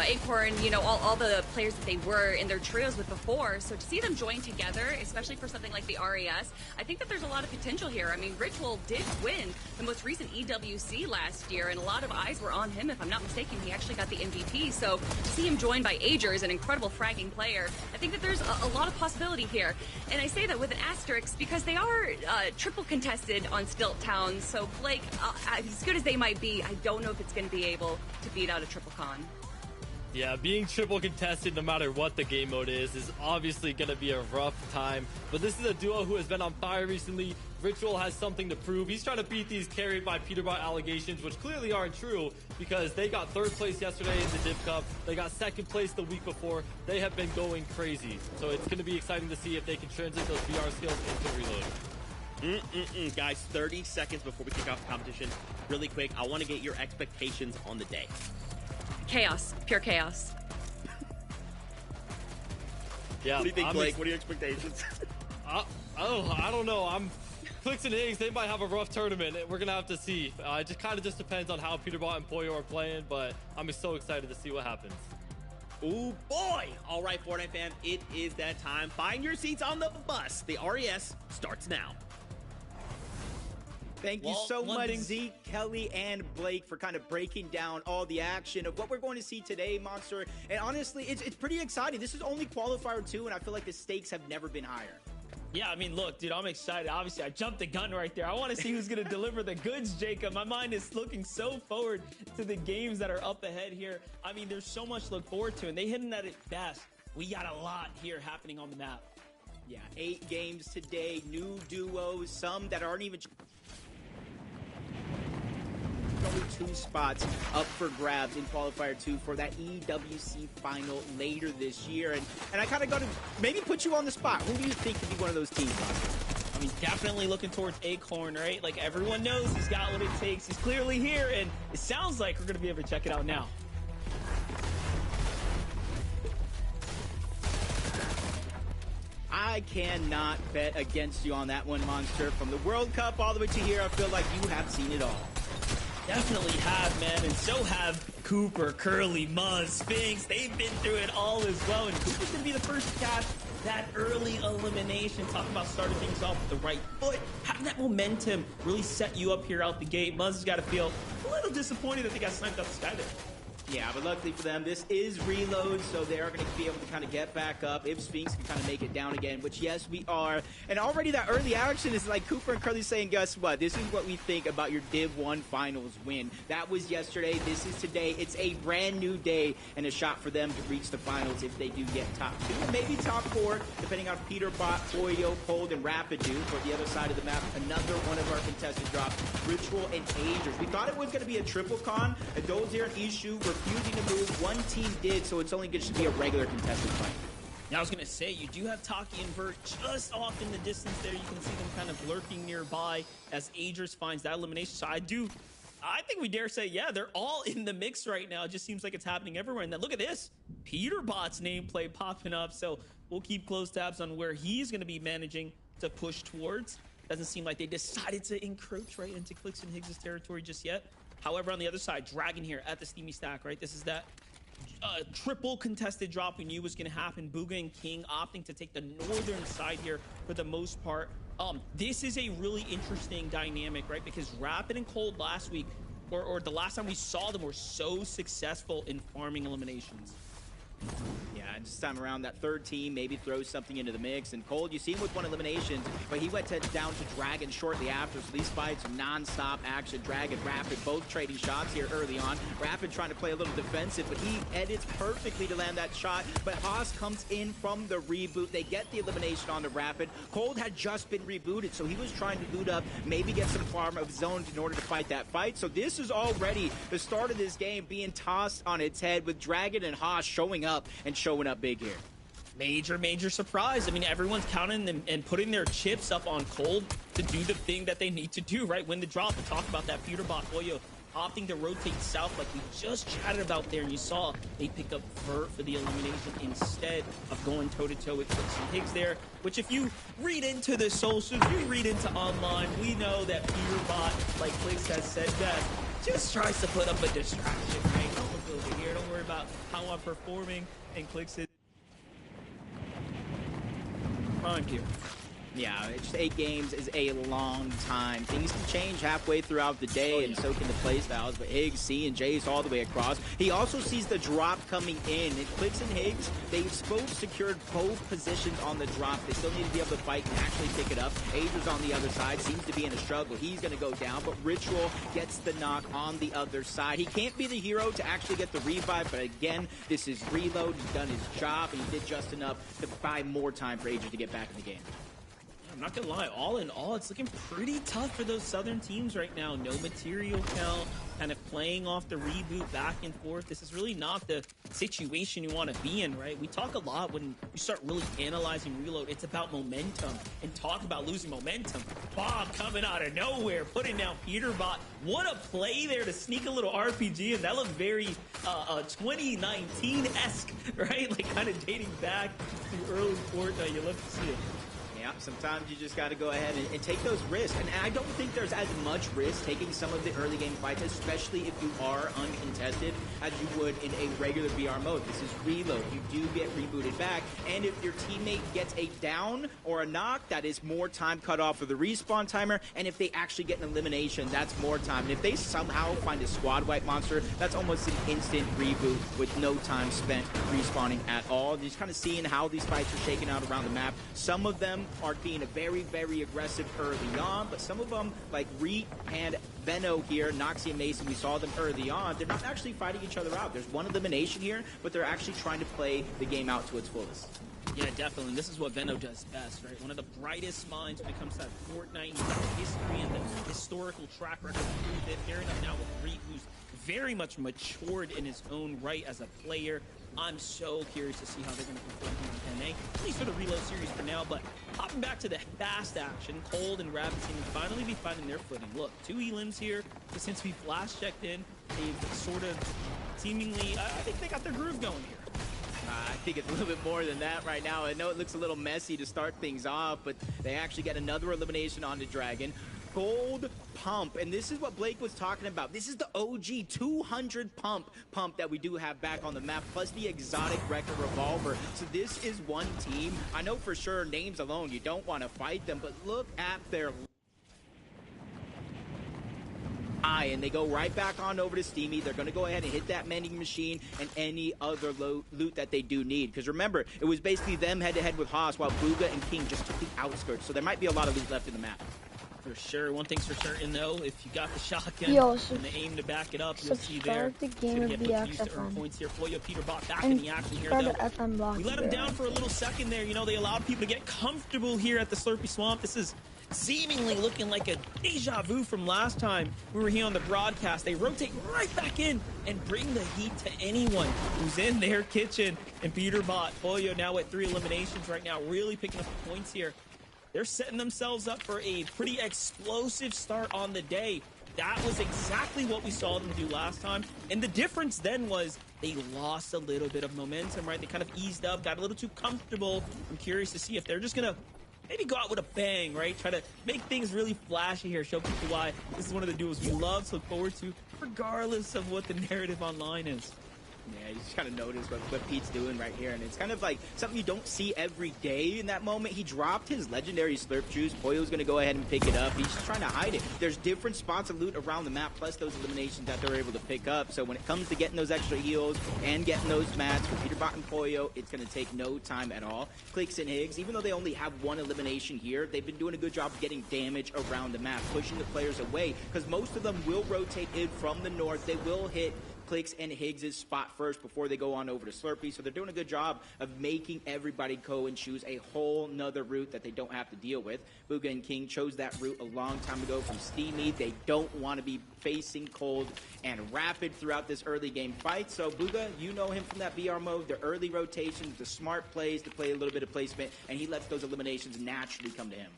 Acorn, you know, all the players that they were in their trios with before. So to see them join together, especially for something like the RES, I think that there's a lot of potential here. I mean, Ritual did win the most recent EWC last year, and a lot of eyes were on him. If I'm not mistaken, he actually got the MVP. So to see him joined by Agers, an incredible fragging player, I think that there's a lot of possibility here. And I say that with an asterisk because they are triple contested on Stilt Town. So Blake, as good as they might be, I don't know if it's going to be able to beat out a triple con. Yeah, being triple contested no matter what the game mode is obviously going to be a rough time. But this is a duo who has been on fire recently. Ritual has something to prove. He's trying to beat these carried by Peterbot allegations, which clearly aren't true because they got 3rd place yesterday in the Div Cup. They got 2nd place the week before. They have been going crazy. So it's going to be exciting to see if they can translate those VR skills into reload. Guys, 30 seconds before we kick off the competition. Really quick, I want to get your expectations on the day. Chaos. Pure chaos. Yeah, what do you think, Blake? What are your expectations? I don't know. Clicks and Higgs, they might have a rough tournament. We're going to have to see. It just kind of just depends on how Peterbot and Poyo are playing, but I'm so excited to see what happens. Oh boy! All right, Fortnite fam, it is that time. Find your seats on the bus. The RES starts now. Thank you so much, Zeke, Kelly, and Blake for kind of breaking down all the action of what we're going to see today, Monster. And honestly, it's pretty exciting. This is only qualifier 2, and I feel like the stakes have never been higher. Yeah, I mean, look, dude, I'm excited. Obviously, I jumped the gun right there. I want to see who's going to deliver the goods, Jacob. My mind is looking so forward to the games that are up ahead here. I mean, there's so much to look forward to, and they hitting at it fast. We got a lot here happening on the map. Yeah, 8 games today, new duos, some that aren't even... Only 2 spots up for grabs in qualifier 2 for that EWC final later this year. And I kind of got to maybe put you on the spot. Who do you think could be one of those teams? I mean, definitely looking towards Acorn, right? Like, everyone knows he's got what it takes. He's clearly here, and it sounds like we're going to be able to check it out now. I cannot bet against you on that one, Monster. From the World Cup all the way to here, I feel like you have seen it all. Definitely have, man, and so have Cooper, Curly, Muzz, Sphinx. They've been through it all as well, and Cooper's going to be the first to catch that early elimination. Talk about starting things off with the right foot. Having that momentum really set you up here out the gate. Muzz has got to feel a little disappointed that they got sniped up the sky there. Yeah, but luckily for them, this is reload, so they are going to be able to kind of get back up if Sphinx can kind of make it down again, which, yes, we are. And already that early action is like Cooper and Curly saying, guess what? This is what we think about your Div 1 Finals win. That was yesterday. This is today. It's a brand new day and a shot for them to reach the finals if they do get top 2 or maybe top 4, depending on Peterbot, Hoyo, Cold, and Rapid do. For the other side of the map, another one of our contested drops, Ritual and Agers. We thought it was going to be a triple con. Dozier and Ishu refusing to move. One team did, so it's only going to be a regular contested fight. Now, I was going to say, you do have Taki and Vert just off in the distance there. You can see them kind of lurking nearby as Agers finds that elimination. So I think we dare say, yeah, they're all in the mix right now. It just seems like it's happening everywhere. And then look at this. Peterbot's nameplate popping up. So we'll keep close tabs on where he's going to be managing to push towards. Doesn't seem like they decided to encroach right into Clicks and Higgs' territory just yet. However, on the other side, Dragon here at the Steamy Stack, right? This is that triple contested drop we knew was going to happen. Booga and King opting to take the northern side here for the most part. This is a really interesting dynamic, right? Because Rapid and Cold last week, or the last time we saw them, were so successful in farming eliminations. Yeah, and this time around, that third team maybe throws something into the mix. And Cold, you see him with 1 elimination, but he went down to Dragon shortly after. So these fights, non-stop action. Dragon, Rapid, both trading shots here early on. Rapid trying to play a little defensive, but he edits perfectly to land that shot. But Haas comes in from the reboot. They get the elimination on the Rapid. Cold had just been rebooted, so he was trying to boot up, maybe get some farm of his own in order to fight that fight. So this is already the start of this game being tossed on its head with Dragon and Haas showing up and showing up big here. Major surprise. I mean, everyone's counting them and putting their chips up on Cold to do the thing that they need to do, right? Win the drop. To talk about that Peterbot, Hoyo opting to rotate south like we just chatted about there, and you saw they pick up Vert for the elimination instead of going toe-to-toe with Clicks and Higgs there, which if you read into the socials, you read into online, we know that Peterbot, like Clicks has said best, just tries to put up a distraction, right? Don't look over here. Don't worry about how I'm performing, and Clicks it. Prime here. Yeah, it's just 8 games is a long time. Things can change halfway throughout the day, and so can the play styles. But Higgs, C, and J's all the way across. He also sees the drop coming in. And Clicks and Higgs, they've both secured both positions on the drop. They still need to be able to fight and actually pick it up. Ager's on the other side, seems to be in a struggle. He's going to go down, but Ritual gets the knock on the other side. He can't be the hero to actually get the revive, but again, this is reload. He's done his job, and he did just enough to buy more time for Ager to get back in the game. I'm not gonna lie, all in all, it's looking pretty tough for those southern teams right now. No material count, kind of playing off the reboot back and forth. This is really not the situation you want to be in, right? We talk a lot when you start really analyzing reload. It's about momentum, and talk about losing momentum. Bob coming out of nowhere, putting down Peterbot. What a play there to sneak a little RPG, and that looked very 2019-esque, right? Like kind of dating back to early Fortnite. You love to see it. Yeah, sometimes you just got to go ahead and take those risks. And I don't think there's as much risk taking some of the early game fights, especially if you are uncontested, as you would in a regular VR mode. This is reload. You do get rebooted back. And if your teammate gets a down or a knock, that is more time cut off for the respawn timer. And if they actually get an elimination, that's more time. And if they somehow find a squad wipe monster, that's almost an instant reboot with no time spent respawning at all. Just kind of seeing how these fights are shaking out around the map. Some of them are being very, very aggressive early on, but some of them, like Reet and Veno here, Noxie and Mason, we saw them early on. They're not actually fighting each other out. There's one elimination here, but they're actually trying to play the game out to its fullest. Yeah, definitely. And this is what Veno does best, right? One of the brightest minds when it comes to Fortnite and the history and the historical track record to prove it. Pairing up now with Reet, who's very much matured in his own right as a player. I'm so curious to see how they're going to perform here in NA, at least for the Reload series for now. But hopping back to the fast action, Cold and Rapid seem to finally be finding their footing. Look, 2 elims here, but since we last checked in, they've sort of seemingly, I think they got their groove going here. I think it's a little bit more than that right now. I know it looks a little messy to start things off, but they actually get another elimination on the Dragon. Gold pump, and this is what Blake was talking about. This is the OG 200 pump that we do have back on the map, plus the exotic record revolver. So this is one team. I know for sure names alone, you don't want to fight them, but look at their and they go right back on over to Steamy. They're going to go ahead and hit that mending machine and any other loot that they do need. Because remember, it was basically them head-to-head with Haas, while Bugha and King just took the outskirts. So there might be a lot of loot left in the map. For sure. One thing's for certain, though, if you got the shotgun and the aim to back it up, you'll see there. The game of the points here. Foyo Peter Bot back in the action here, though. We let him down for a little second there. You know, they allowed people to get comfortable here at the Slurpy Swamp. This is seemingly looking like a deja vu from last time we were here on the broadcast. They rotate right back in and bring the heat to anyone who's in their kitchen. And Peter Bot, Foyo now at 3 eliminations right now, really picking up the points here. They're setting themselves up for a pretty explosive start on the day. That was exactly what we saw them do last time. And the difference then was they lost a little bit of momentum, right? They kind of eased up, got a little too comfortable. I'm curious to see if they're just going to maybe go out with a bang, right? Try to make things really flashy here, show people why this is one of the duels we love to look forward to, regardless of what the narrative online is. Yeah, you just kind of notice what Pete's doing right here, and it's kind of like something you don't see every day in that moment. He dropped his legendary slurp juice. Poyo's going to go ahead and pick it up. He's just trying to hide it. There's different spots of loot around the map, plus those eliminations that they're able to pick up. So when it comes to getting those extra heals and getting those mats for Peter Bot and Poyo, it's going to take no time at all. Clicks and Higgs, even though they only have 1 elimination here, they've been doing a good job of getting damage around the map, pushing the players away, because most of them will rotate in from the north. They will hit Clicks and Higgs' spot first before they go on over to Slurpee. So they're doing a good job of making everybody go and choose a whole nother route that they don't have to deal with. Bugha and King chose that route a long time ago from Steamy. They don't want to be facing Cold and Rapid throughout this early game fight. So Bugha, you know him from that VR mode, the early rotations, the smart plays to play a little bit of placement, and he lets those eliminations naturally come to him.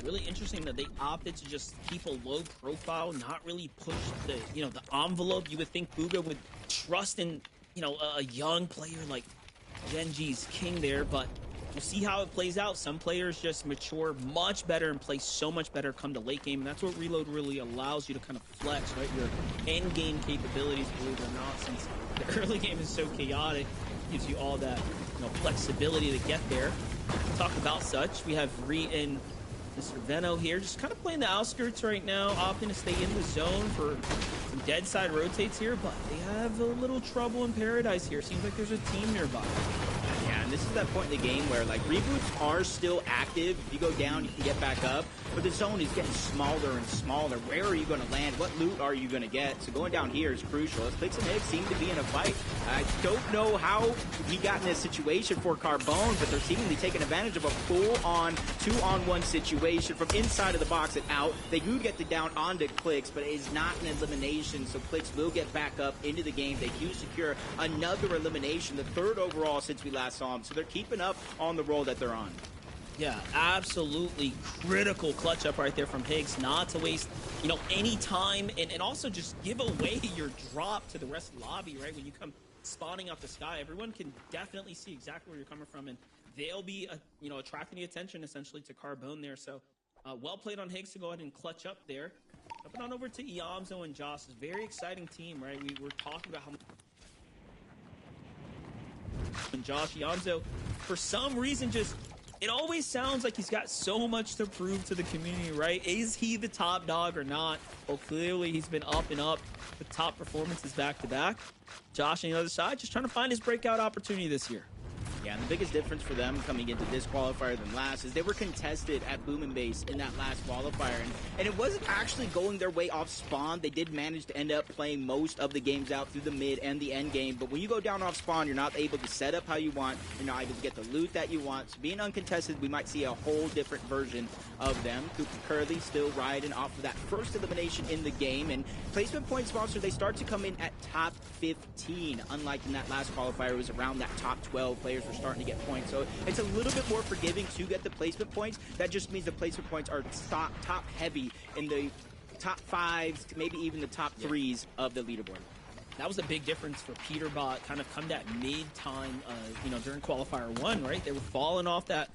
Really interesting that they opted to just keep a low profile, not really push the, the envelope. You would think Bugha would trust in, a young player like Genji's King there, but we'll see how it plays out. Some players just mature much better and play so much better come to late game, and that's what Reload really allows you to kind of flex, right? Your end game capabilities, believe it or not, since the early game is so chaotic, gives you all that, flexibility to get there. We'll talk about such. We have Re and Mr. Veno here, just kind of playing the outskirts right now, opting to stay in the zone for some dead side rotates here, but they have a little trouble in Paradise here. Seems like there's a team nearby. Yeah, and this is that point in the game where, like, reboots are still active. If you go down, you can get back up, but the zone is getting smaller and smaller. Where are you going to land? What loot are you going to get? So going down here is crucial. As Clicks and Higgs seem to be in a fight. I don't know how he got in this situation for Carbone, but they're seemingly taking advantage of a full-on 2-on-1 situation from inside of the box and out. They do get the down onto Clicks, but it is not an elimination, so Clicks will get back up into the game. They do secure another elimination, the 3rd overall since we last saw them, so they're keeping up on the roll that they're on. Yeah, absolutely critical clutch up right there from Higgs, not to waste, any time, and also just give away your drop to the rest of the lobby, right? When you come spawning out the sky, everyone can definitely see exactly where you're coming from, and they'll be, attracting the attention essentially to Carbone there. So well played on Higgs to go ahead and clutch up there. Jumping on over to Iamzo and Joss. It's a very exciting team, right? We were talking about how much. And Josh Iamzo, for some reason, it always sounds like he's got so much to prove to the community, right? Is he the top dog or not? Well, clearly he's been up and up with top performances back to back. Josh on the other side, just trying to find his breakout opportunity this year. Yeah, and the biggest difference for them coming into this qualifier than last is they were contested at Boom and Base in that last qualifier, and it wasn't actually going their way off spawn. They did manage to end up playing most of the games out through the mid and the end game, but when you go down off spawn, you're not able to set up how you want, you're not able to get the loot that you want. So being uncontested, we might see a whole different version of them. Cooper Curley still riding off of that first elimination in the game, and placement point sponsor, they start to come in at top 15, unlike in that last qualifier, it was around that top 12 players were starting to get points. So it's a little bit more forgiving to get the placement points. That just means the placement points are top heavy in the top 5s, maybe even the top 3s of the leaderboard. That was a big difference for Peterbot, kind of come that mid-time, during qualifier 1, right? They were falling off that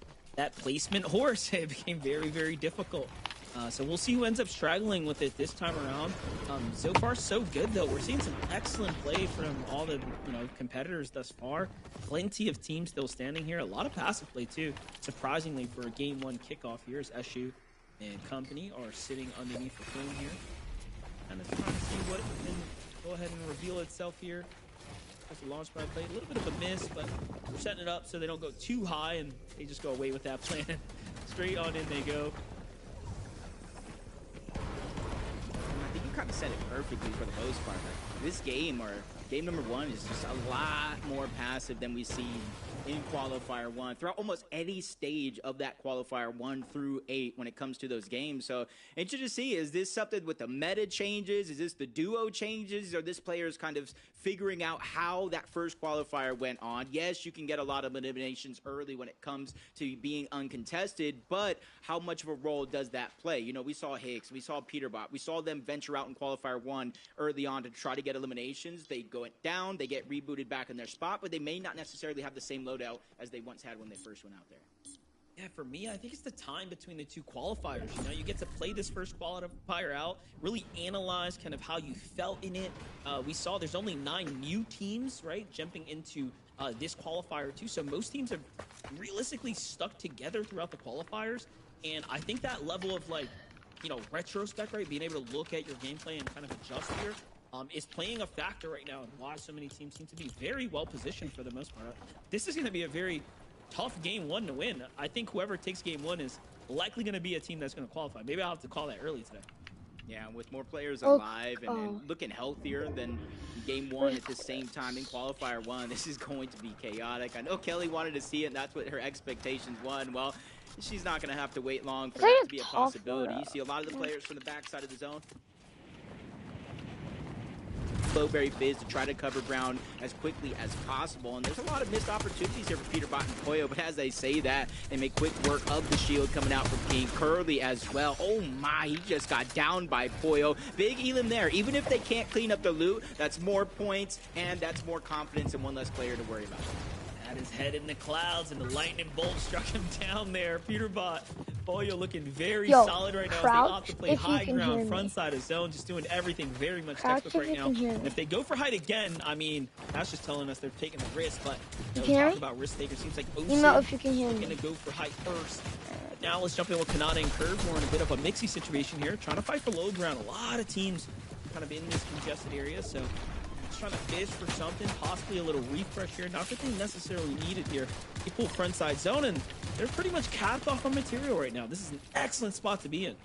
placement horse. It became very, very difficult. So we'll see who ends up struggling with it this time around. So far, so good, though. We're seeing some excellent play from all the competitors thus far. Plenty of teams still standing here. A lot of passive play, too. Surprisingly, for a Game 1 kickoff here, as Eshu and company are sitting underneath the plume here. And it's trying to see what can go ahead and reveal itself here. There's a launch pad play. A little bit of a miss, but we're setting it up so they don't go too high, and they just go away with that plan. Straight on in they go. I think you kind of said it perfectly for the most part. This game, or game number 1, is just a lot more passive than we see in qualifier 1 throughout almost any stage of that qualifier 1 through 8 when it comes to those games. So interesting to see, is this something with the meta changes? Is this the duo changes? Or this player's kind of figuring out how that first qualifier went on? Yes, you can get a lot of eliminations early when it comes to being uncontested, but how much of a role does that play? We saw Higgs, we saw Peterbot, we saw them venture out in qualifier 1 early on to try to get eliminations. They go down, they get rebooted back in their spot, but they may not necessarily have the same loadout as they once had when they first went out there. Yeah, for me, I think it's the time between the two qualifiers. You get to play this first qualifier out, really analyze kind of how you felt in it. We saw there's only 9 new teams, right, jumping into this qualifier too. So most teams have realistically stuck together throughout the qualifiers. And I think that level of retrospect, right, being able to look at your gameplay and kind of adjust here, is playing a factor right now, and why so many teams seem to be very well positioned for the most part. This is going to be a very tough game 1 to win. I think whoever takes game 1 is likely going to be a team that's going to qualify. Maybe I'll have to call that early today. Yeah, with more players alive and looking healthier than game 1 at the same time in qualifier 1, this is going to be chaotic. I know Kelly wanted to see it, and that's what her expectations won. Well, she's not going to have to wait long for that to be a possibility. You see a lot of the players from the backside of the zone. Flowberry Fizz to try to cover ground as quickly as possible, and there's a lot of missed opportunities here for Peterbot and Poyo, but as they say that, they make quick work of the shield coming out from King Curly as well. Oh my, he just got down by Poyo. Big Elim there. Even if they can't clean up the loot, that's more points, and that's more confidence and one less player to worry about. Had his head in the clouds, and the lightning bolt struck him down there. Peterbot, Poyo looking very solid right now as they opt to play high ground, front side of zone, just doing everything very much textbook right now. And if they go for height again, I mean, that's just telling us they're taking a risk. But talk about risk takers, seems like OC going to go for height first. Now let's jump in with Kanata and Curve. We're in a bit of a mixy situation here, trying to fight for low ground. A lot of teams kind of in this congested area, so trying to fish for something, possibly a little refresh here. Not that they necessarily needed here. They pull front side zone, and they're pretty much capped off on material right now. This is an excellent spot to be in.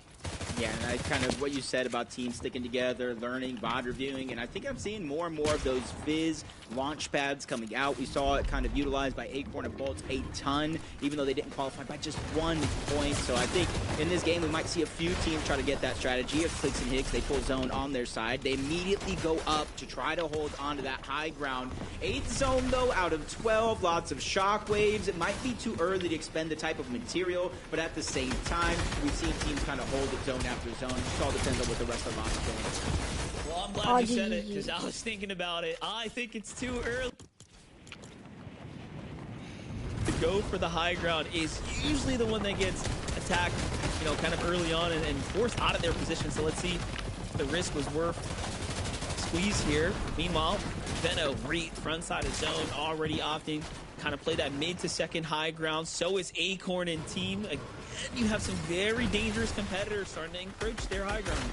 Yeah, and I kind of what you said about teams sticking together, learning, VOD reviewing, and I think I'm seeing more and more of those Fizz launch pads coming out. We saw it kind of utilized by Acorn and Bolts a ton, even though they didn't qualify by just 1 point. So I think in this game we might see a few teams try to get that strategy. If Clicks and Higgs, they pull zone on their side. They immediately go up to try to hold onto that high ground. 8th zone though, out of 12, lots of shockwaves. It might be too early to expend the type of material, but at the same time, we've seen teams kind of hold it zone after zone. It just all depends on what the rest of the lots are doing. I'm glad you said it, because I was thinking about it. I think it's too early. To go for the high ground is usually the one that gets attacked, you know, kind of early on and forced out of their position. So let's see if the risk was worth squeeze here. Meanwhile, Veno, front side of zone, already opting kind of play that mid to second high ground. So is Acorn and team. Again, you have some very dangerous competitors starting to encroach their high ground.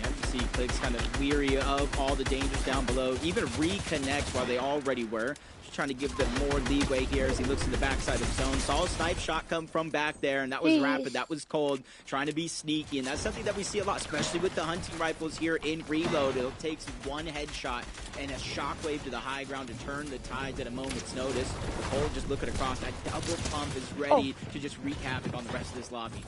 Yeah, you see Clicks kind of weary of all the dangers down below. Even reconnects while they already were. Just trying to give them more leeway here as he looks in the backside of zone. Saw a snipe shot come from back there, and that was rapid. That was cold. Trying to be sneaky, and that's something that we see a lot, especially with the hunting rifles here in Reload. It takes one headshot and a shockwave to the high ground to turn the tides at a moment's notice. Cole just looking across. That double pump is ready to just wreak havoc on the rest of this lobby.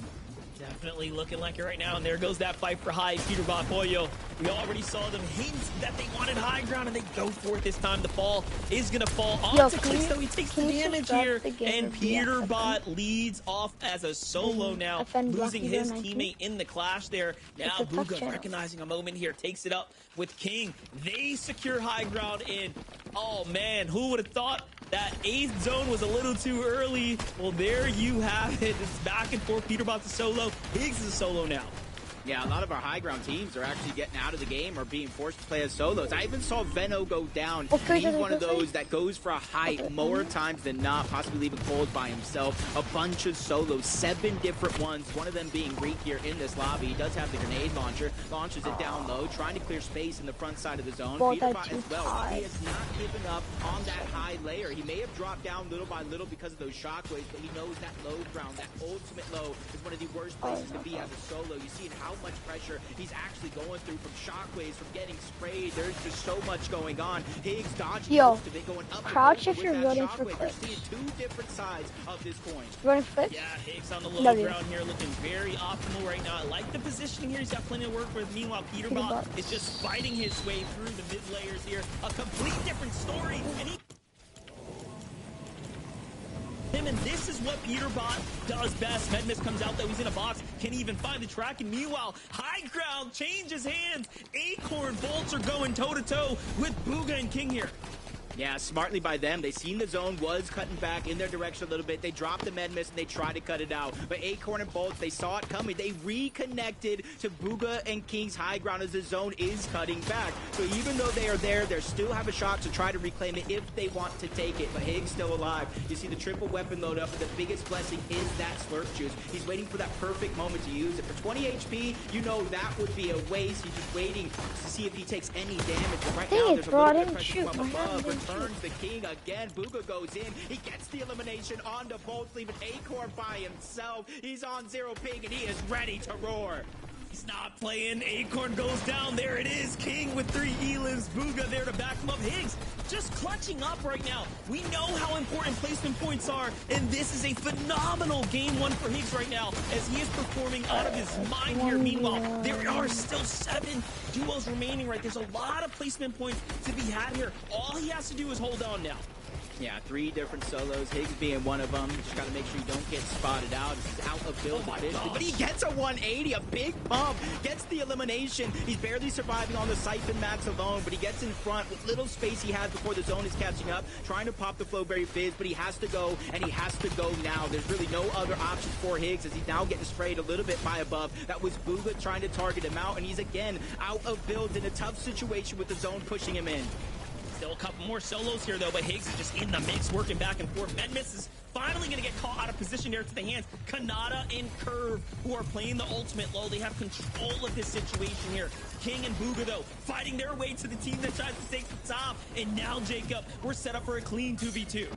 Definitely looking like it right now, and there goes that fight for high. Peterbot Pollo, we already saw them hint that they wanted high ground, and they go for it this time. The fall is going to fall onto Clicks, though he takes the damage here, and Peterbot leads off as a solo now, losing his teammate in the clash there. Now Booga, recognizing a moment here, takes it up with King. They secure high ground in. Oh man, who would have thought that 8th zone was a little too early? Well, there you have it. It's back and forth. Peterbot's a solo. Higgs is a solo now. Yeah, a lot of our high ground teams are actually getting out of the game or being forced to play as solos. I even saw Veno go down. He's one of those that goes for a height more times than not, possibly leaving Cold by himself. A bunch of solos, 7 different ones, one of them being Reek here in this lobby. He does have the grenade launcher, launches it down low, trying to clear space in the front side of the zone. Peterbot as well. He has not given up on that high layer. He may have dropped down little by little because of those shockwaves, but he knows that low ground, that ultimate low, is one of the worst places to be as a solo. You see how much pressure he's actually going through from shockwaves, from getting sprayed. There's just so much going on. Higgs dodging most of it, going up. Crouch if you're running for clicks. We're seeing 2 different sides of this coin. Running for clicks? Yeah, Higgs on the low ground here, looking very optimal right now. I like the positioning here. He's got plenty of work with. Meanwhile, Peterbot is just fighting his way through the mid layers here. A complete different story. And this is what Peterbot does best. Medmis comes out, though. He's in a box. Can't even find the track. And meanwhile, high ground changes hands. Acorn Bolts are going toe-to-toe with Booga and King here. Yeah, smartly by them. They seen the zone was cutting back in their direction a little bit. They dropped the med miss and they tried to cut it out. But Acorn and Bolts, they saw it coming. They reconnected to Booga and King's high ground as the zone is cutting back. So even though they are there, they still have a shot to try to reclaim it if they want to take it. But Higgs still alive. You see the triple weapon load up. The biggest blessing is that slurp juice. He's waiting for that perfect moment to use it. For 20 HP, you know that would be a waste. He's just waiting to see if he takes any damage. But right now, there's a little bit of pressure from above. Turns the King again. Booga goes in. He gets the elimination onto Bolts, leaving Acorn by himself. He's on 0 ping and he is ready to roar. He's not playing. Acorn goes down. There it is. King with 3 E-lives. Booga there to back him up. Higgs just clutching up right now. We know how important placement points are, and this is a phenomenal game 1 for Higgs right now as he is performing out of his mind here. Meanwhile, there are still 7 duos remaining, right? There's a lot of placement points to be had here. All he has to do is hold on now. Yeah, 3 different solos, Higgs being one of them. Just got to make sure you don't get spotted out. He's out of build but he gets a 180, a big pump, gets the elimination. He's barely surviving on the Siphon mats alone, but he gets in front with little space he has before the zone is catching up, trying to pop the Flowberry Fizz, but he has to go, and he has to go now. There's really no other options for Higgs as he's now getting sprayed a little bit by above. That was Booga trying to target him out, and he's again out of builds in a tough situation with the zone pushing him in. Still a couple more solos here, though, but Higgs is just in the mix, working back and forth. Medmis is finally going to get caught out of position there to the hands. Kanata and Curve, who are playing the ultimate low. They have control of this situation here. King and Booga, though, fighting their way to the team that tries to take the top. And now, Jacob, we're set up for a clean 2v2.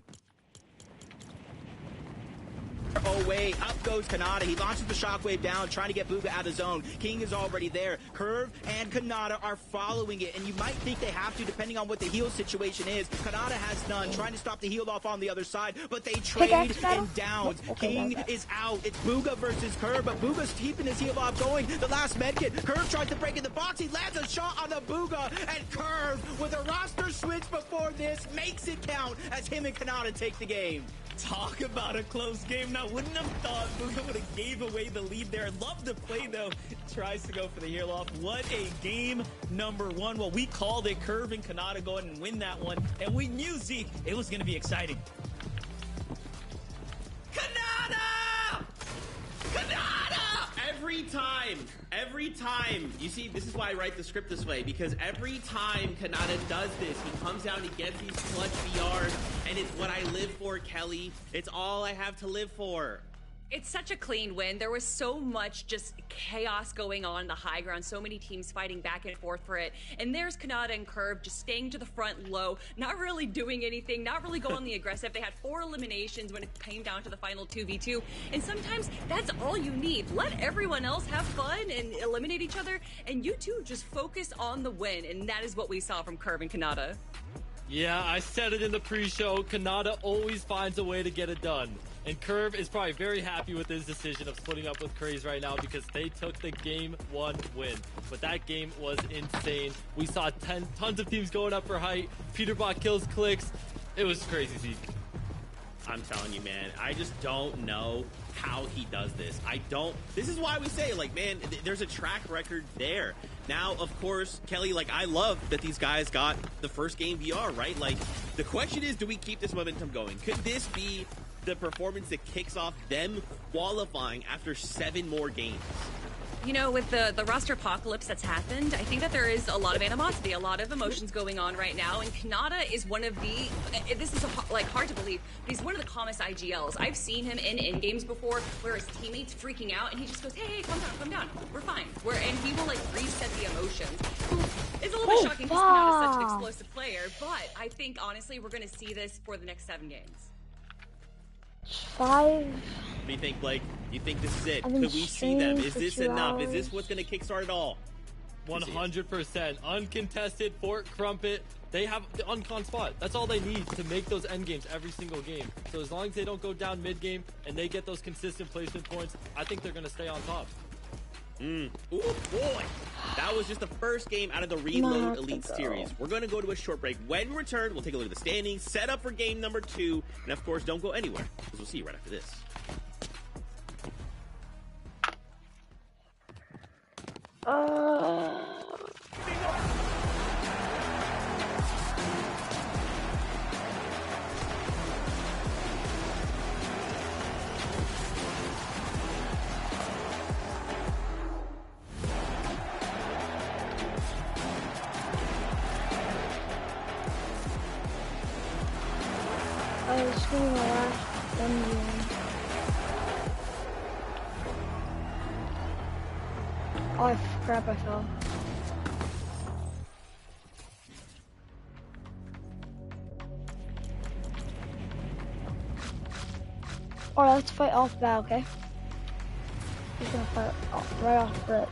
Oh wait, up goes Kanata. He launches the shockwave down, trying to get Booga out of zone. King is already there. Curve and Kanata are following it, and you might think they have to, depending on what the heal situation is. Kanata has none, trying to stop the heal off on the other side, but they trade in downs. King is out. It's Booga versus Curve, but Booga's keeping his heal off going. The last medkit. Curve tries to break in the box. He lands a shot on the Booga, and Curve, with a roster switch before this, makes it count as him and Kanata take the game. Talk about a close game. Now, wouldn't have thought Buga would have gave away the lead there. Love the play, though. Tries to go for the heel off. What a game number one. Well, we called it. Curve and Kanata go ahead and win that one. And we knew, Zeke, it was going to be exciting. Kanata! Kanata! Every time, you see, this is why I write the script this way, because every time Kanata does this, he comes out and he gets these clutch VRs, and it's what I live for, Kelly. It's all I have to live for. It's such a clean win. There was so much just chaos going on in the high ground, so many teams fighting back and forth for it. And there's Kanata and Curve just staying to the front low, not really doing anything, not really going the aggressive. They had 4 eliminations when it came down to the final 2v2. And sometimes that's all you need. Let everyone else have fun and eliminate each other, and you two just focus on the win. And that is what we saw from Curve and Kanata. Yeah, I said it in the pre-show. Kanata always finds a way to get it done. And Curve is probably very happy with his decision of splitting up with Craze right now because they took the game 1 win. But that game was insane. We saw tons of teams going up for height. Peterbot kills clicks. It was crazy, Zeke. I'm telling you, man, I just don't know how he does this. This is why we say, like, man, there's a track record there. Now, of course, Kelly, like, I love that these guys got the first game VR, right? Like, the question is, do we keep this momentum going? Could this be the performance that kicks off them qualifying after 7 more games? You know, with the roster apocalypse that's happened, I think that there is a lot of animosity, a lot of emotions going on right now, and Kanata is one of the, this is like hard to believe, but he's one of the calmest IGLs. I've seen him in games before where his teammates freaking out and he just goes, hey, calm down, we're fine. And he will like reset the emotions. It's a little bit shocking because Kanata is such an explosive player, but I think honestly we're going to see this for the next 7 games. 5. What do you think, Blake? Do you think this is it? I've been Could we see them? streaming Is for this 2 enough? Is hours. this what's going to kickstart it all? 100%. Uncontested, Fort Crumpet. They have the uncon spot. That's all they need to make those end games every single game. So as long as they don't go down mid game and they get those consistent placement points, I think they're going to stay on top. Ooh, boy. That was just the first game out of the Reload Elite Series. We're going to go to a short break. When we return, we'll take a look at the standings, set up for game number 2, and of course, don't go anywhere, because we'll see you right after this. I was doing my last 1 game. Oh crap, I fell. Alright, let's fight off bat, okay? He's gonna fight right off rip.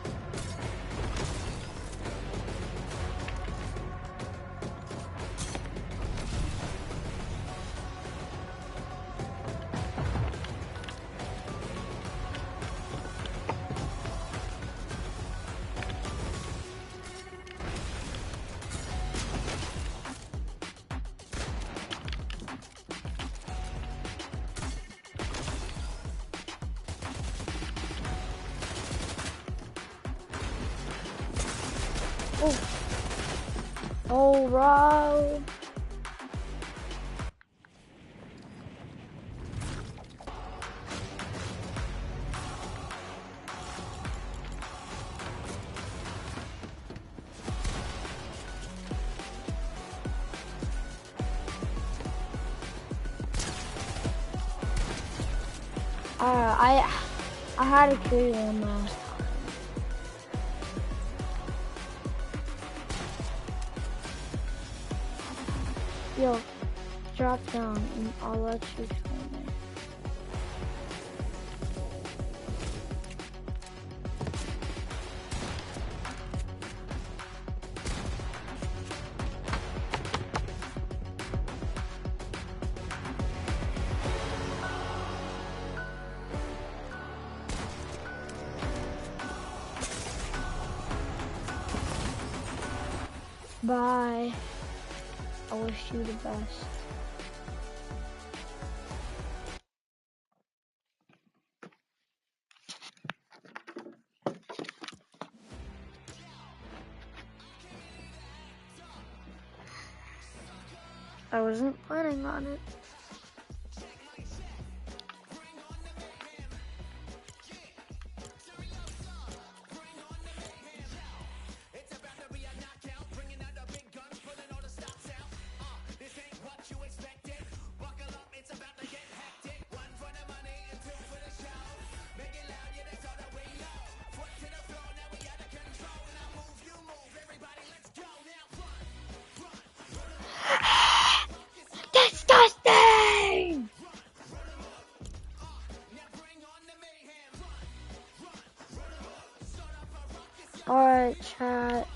Oh, right. I had a kill one last time. Yo, drop down and I'll let you explain it. Bye. I wish you the best. I wasn't planning on it. Disgusting! Alright, chat.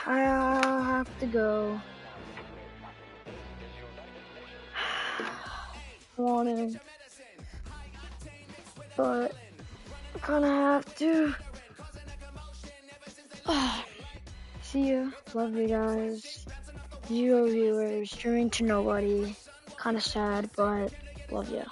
I have to go. I want to, but I kind of have to. See you. Love you guys. 0 viewers, streaming to nobody. Kind of sad, but love you.